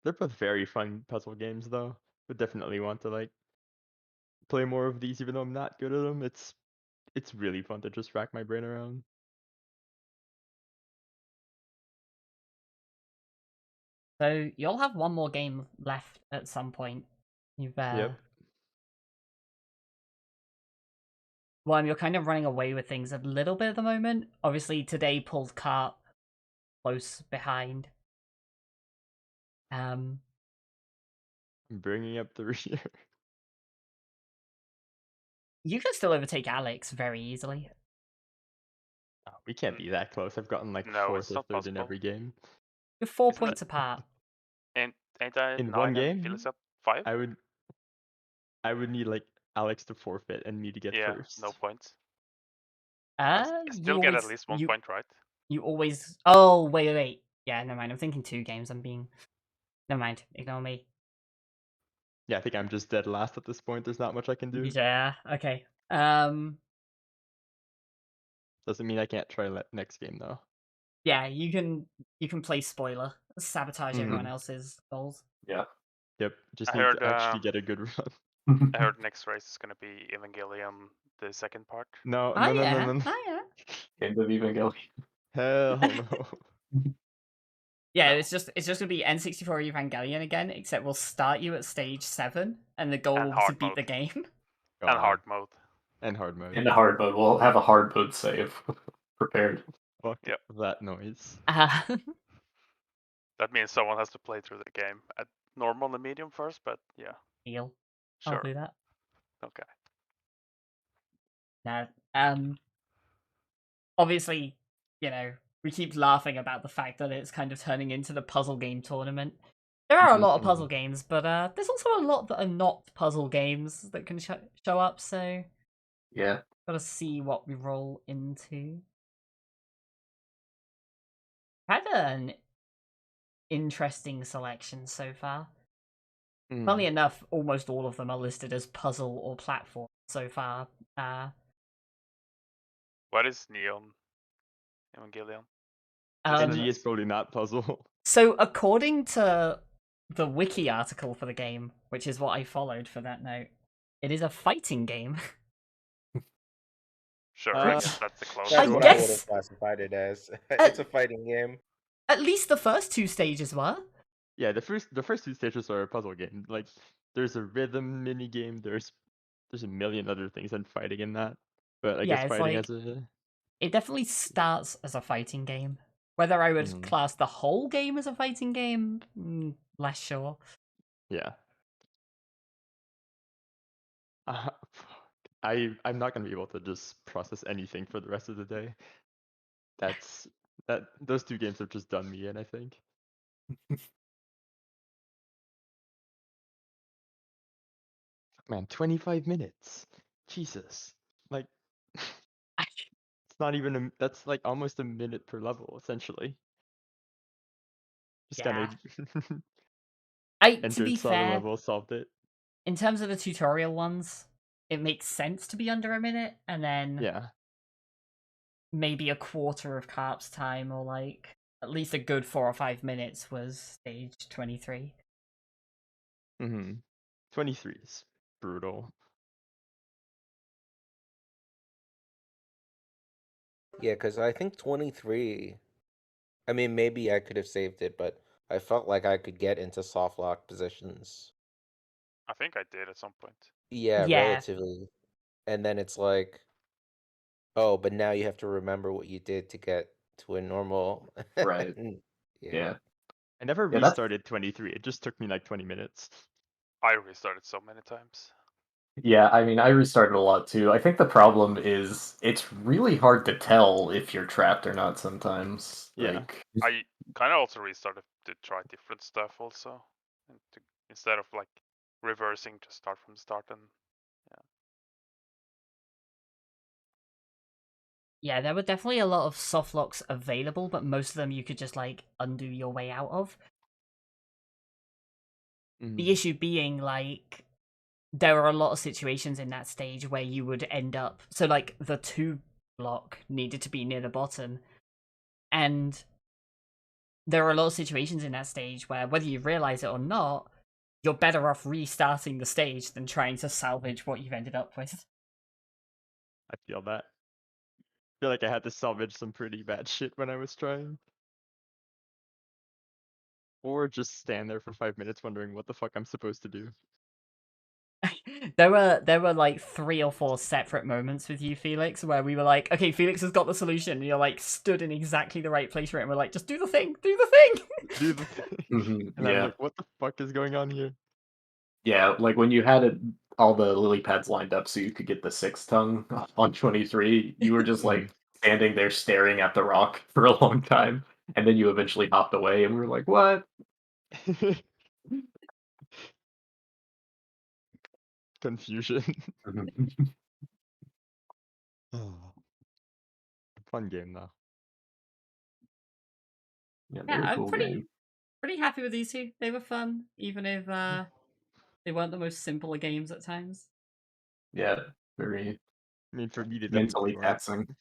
They're both very fun puzzle games though. Would definitely want to like play more of these, even though I'm not good at them. It's really fun to just rack my brain around. So you'll have one more game left at some point. You've Yep. Well, you're kind of running away with things a little bit at the moment. Obviously, today pulled Cart close behind. I'm bringing up the rear. You can still overtake Alex very easily. Oh, we can't be that close. I've gotten like No, fourth it's or not third in possible. every game. You're 4 Isn't it? points apart. Ain't I at In one 9 and game, Felix at 5? I would need like Alex to forfeit and me to get Yeah, first. no points. I You still get at always least 1 you point, right? you always. Oh wait. Yeah, never mind. I'm thinking 2 games. I'm being. Never mind. Ignore me. Yeah, I think I'm just dead last at this point. There's not much I can do. Yeah. Okay. Doesn't mean I can't try next game though. Yeah. You can play spoiler. Sabotage everyone else's goals. Yeah. Yep. Just I need heard to actually get a good run. I heard next race is gonna be Evangelion, the second part. No, Oh no, no, no, yeah. no, no. Oh yeah. End of Evangelion. Hell no. Yeah, No. it's just gonna be N64 Evangelion again, except we'll start you at stage 7, and the goal And will be to hard beat mode. the game. And hard mode. And hard mode. In the hard mode, we'll have a hard mode save prepared. Fuck Yep. that noise. That means someone has to play through the game at normal and medium first, but yeah, Heal. sure. I'll do that. Okay. No. Obviously, we keep laughing about the fact that it's kind of turning into the puzzle game tournament. There are a Mhm. lot of puzzle games, but there's also a lot that are not puzzle games that can show up. So Yeah. gotta see what we roll into. Had an interesting selection so far. Funnily enough, almost all of them are listed as puzzle or platform so far. What is Neon Evangelion? NG is probably not puzzle. So according to the wiki article for the game, which is what I followed for that note, it is a fighting game. Sure, Uh, I guess that's the That's closest. what I would guess- have classified it as. It's a fighting game. At least the first two stages were. Yeah, the first two stages are a puzzle game. Like there's a rhythm mini game. There's a million other things than fighting in that. But I Yeah, guess it's fighting like as a it definitely starts as a fighting game. Whether I would Mhm. class the whole game as a fighting game, less sure. yeah. I'm not gonna be able to just process anything for the rest of the day. Those two games have just done me in, I think. Man, 25 minutes. Jesus. Like it's not even that's like almost a minute per level, essentially. Just Yeah. kinda To be entered, saw the fair, level, solved it. in terms of the tutorial ones, it makes sense to be under a minute, and then Yeah. maybe a quarter of Carp's time, or like at least a good 4 or 5 minutes, was stage 23. 23 is brutal. Yeah, because I think 23. I mean, maybe I could have saved it, but I felt like I could get into soft lock positions. I think I did at some point. Yeah, Yeah. relatively. And then it's like, oh, but now you have to remember what you did to get to a normal. Right. Yeah. Yeah. I never Yeah, that's restarted 23. It just took me like 20 minutes. I restarted so many times. yeah, I mean I restarted a lot too. I think the problem is it's really hard to tell if you're trapped or not sometimes. Yeah. Like I kind of also restarted to try different stuff also, and instead of like reversing to start from the start. And Yeah, there were definitely a lot of soft locks available, but most of them you could just like undo your way out of. The issue being like there are a lot of situations in that stage where you would end up, so like the 2 block needed to be near the bottom, and there are a lot of situations in that stage where whether you realize it or not, you're better off restarting the stage than trying to salvage what you've ended up with. I feel that. I feel like I had to salvage some pretty bad shit when I was trying. Or just stand there for 5 minutes wondering what the fuck I'm supposed to do. There were like 3 or 4 separate moments with you, Felix, where we were like, okay, Felix has got the solution, and you're like stood in exactly the right place for it, and we're like, just do the thing, do the thing. Do the thing. Mhm, And I'm yeah. like, what the fuck is going on here? Yeah, like when you had all the lily pads lined up so you could get the 6 tongue on 23, you were just like standing there staring at the rock for a long time, and then you eventually hopped away, and we were like, "What?" Confusion. Mhm. Fun game though. Yeah, Yeah, very I'm cool game. pretty happy with these two. They were fun, even if they weren't the most simple of games at times. Yeah, very I mean, for me, they definitely mentally weren't. taxing.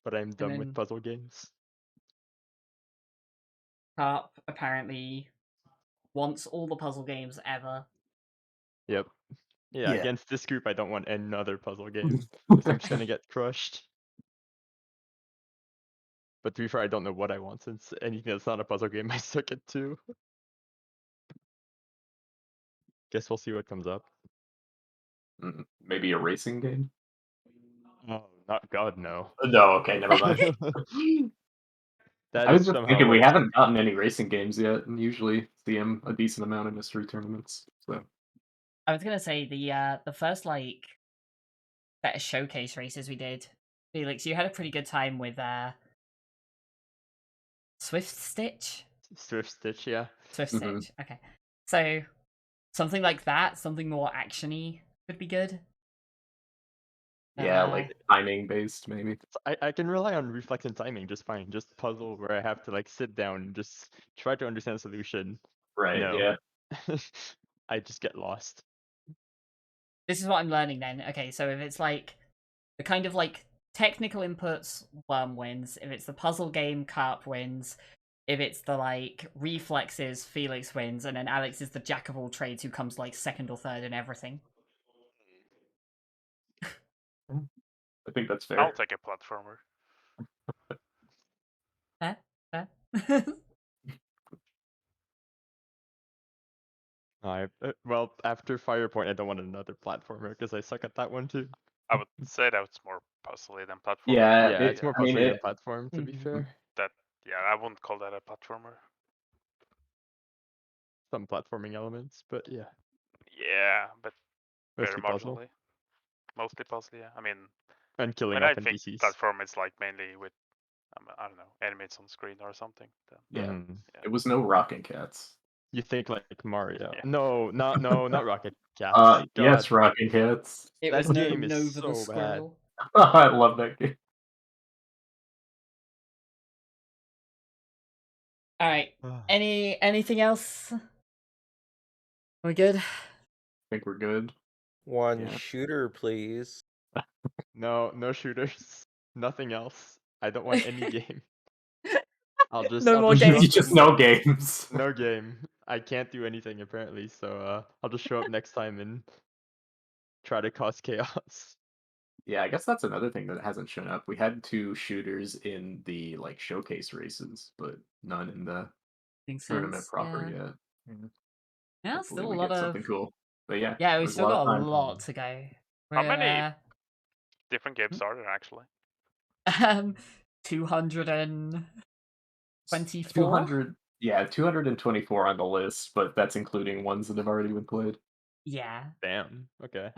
But I'm And done with then puzzle games. Carp apparently wants all the puzzle games ever. Yep. Yeah, Yeah. against this group, I don't want another puzzle game. Because I'm just gonna get crushed. But to be fair, I don't know what I want since anything that's not a puzzle game I suck at too. Guess we'll see what comes up. Maybe a racing game? Oh, not God, no. No, okay, never mind. That I is was just somehow thinking we like haven't gotten any racing games yet, and usually see them a decent amount in mystery tournaments. So I was gonna say the first like set of showcase races we did, Felix, you had a pretty good time with Swift Stitch. Swift Stitch, yeah. Swift Mhm. Stitch. Okay, so something like that, something more actiony could be good. Yeah, like timing based maybe. I can rely on reflex and timing just fine. Just puzzle where I have to like sit down and just try to understand the solution. Right. No. Yeah. I just get lost. This is what I'm learning then. Okay, so if it's like the kind of like technical inputs, Worm wins. If it's the puzzle game, Carp wins. If it's the like reflexes, Felix wins, and then Alex is the jack of all trades who comes like second or third in everything. I think that's fair. I'll take a platformer. Fair, fair. Well, after Firepoint, I don't want another platformer because I suck at that one too. I would say that it's more puzzly than platformer. Yeah, Yeah, it's more I mean, puzzly than platform, to be Mhm. fair. Yeah, I wouldn't call that a platformer. Some platforming elements, but yeah, Yeah, but very mostly puzzle marginally. Mostly puzzly, yeah. I mean, and killing when off I think NPCs. platform is like mainly with, I don't know, enemies on screen or something. Then, yeah. Mhm. It was no Rockin' Cats. You think like Mario? Yeah. No, not Rocket Cats. Yes, God, Rockin' Cats. It that was no game is Nova the so bad. Squirrel. I love that game. All right. Anything else? We good? I think we're good. One Yeah. shooter, please. No shooters. Nothing else. I don't want any game. I'll just No more show games. up Just and- no games. No game. I can't do anything apparently, so I'll just show up next time and try to cause chaos. Yeah, I guess that's another thing that hasn't shown up. We had 2 shooters in the like showcase races, but none in the Makes tournament sense. proper Yeah. yet. Yeah. Yeah, Hopefully still a we lot get of. something cool. But yeah, Yeah, we there's a still lot got of a time. lot to go. How many We're, different games are there actually? 224. 200, yeah, 224 on the list, but that's including ones that have already been played. Yeah. Damn. Okay.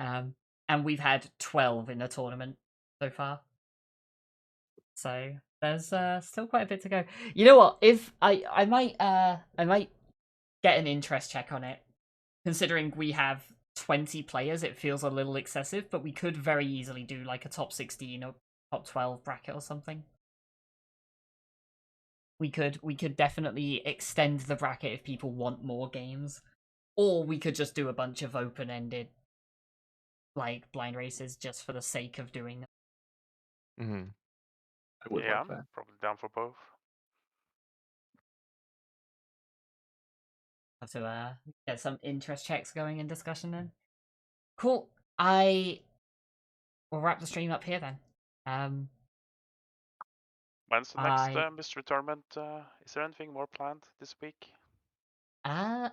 And we've had 12 in the tournament so far. So there's still quite a bit to go. You know what? If I might get an interest check on it. Considering we have 20 players, it feels a little excessive, but we could very easily do like a top 16 or top 12 bracket or something. We could definitely extend the bracket if people want more games. Or we could just do a bunch of open-ended like blind races just for the sake of doing them. Mm-hmm. I would Yeah, like I'm that. probably down for both. Have to get some interest checks going in discussion then. Cool. I will wrap the stream up here then. When's the next I mystery tournament? Is there anything more planned this week? I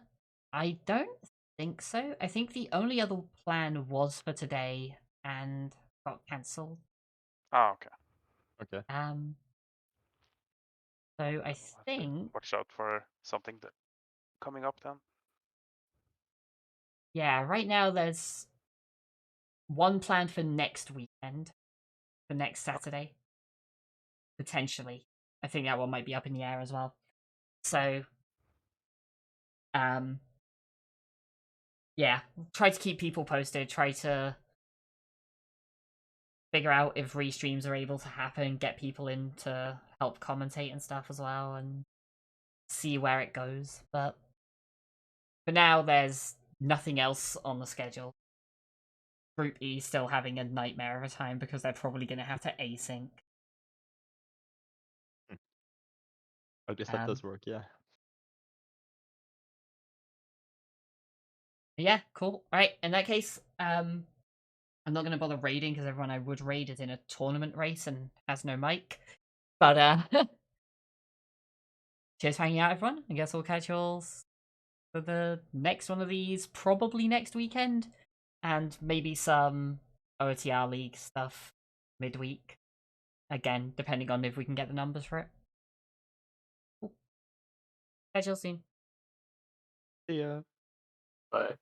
don't think so. I think the only other plan was for today and got cancelled. Oh, okay. Okay. So I I'll have to think watch out for something that coming up then. yeah, right now there's one planned for next weekend, for next Saturday. Potentially. I think that one might be up in the air as well. So yeah, try to keep people posted, try to figure out if restreams are able to happen, get people in to help commentate and stuff as well, and see where it goes. But for now, there's nothing else on the schedule. Group E still having a nightmare of a time because they're probably going to have to async. I guess that does work, yeah. Yeah, cool. All right, in that case, I'm not going to bother raiding because everyone I would raid is in a tournament race and has no mic. But cheers for hanging out, everyone. I guess we'll catch you all for the next one of these, probably next weekend, and maybe some OTR League stuff midweek. Again, depending on if we can get the numbers for it. Cool. Catch you all soon. Yeah. But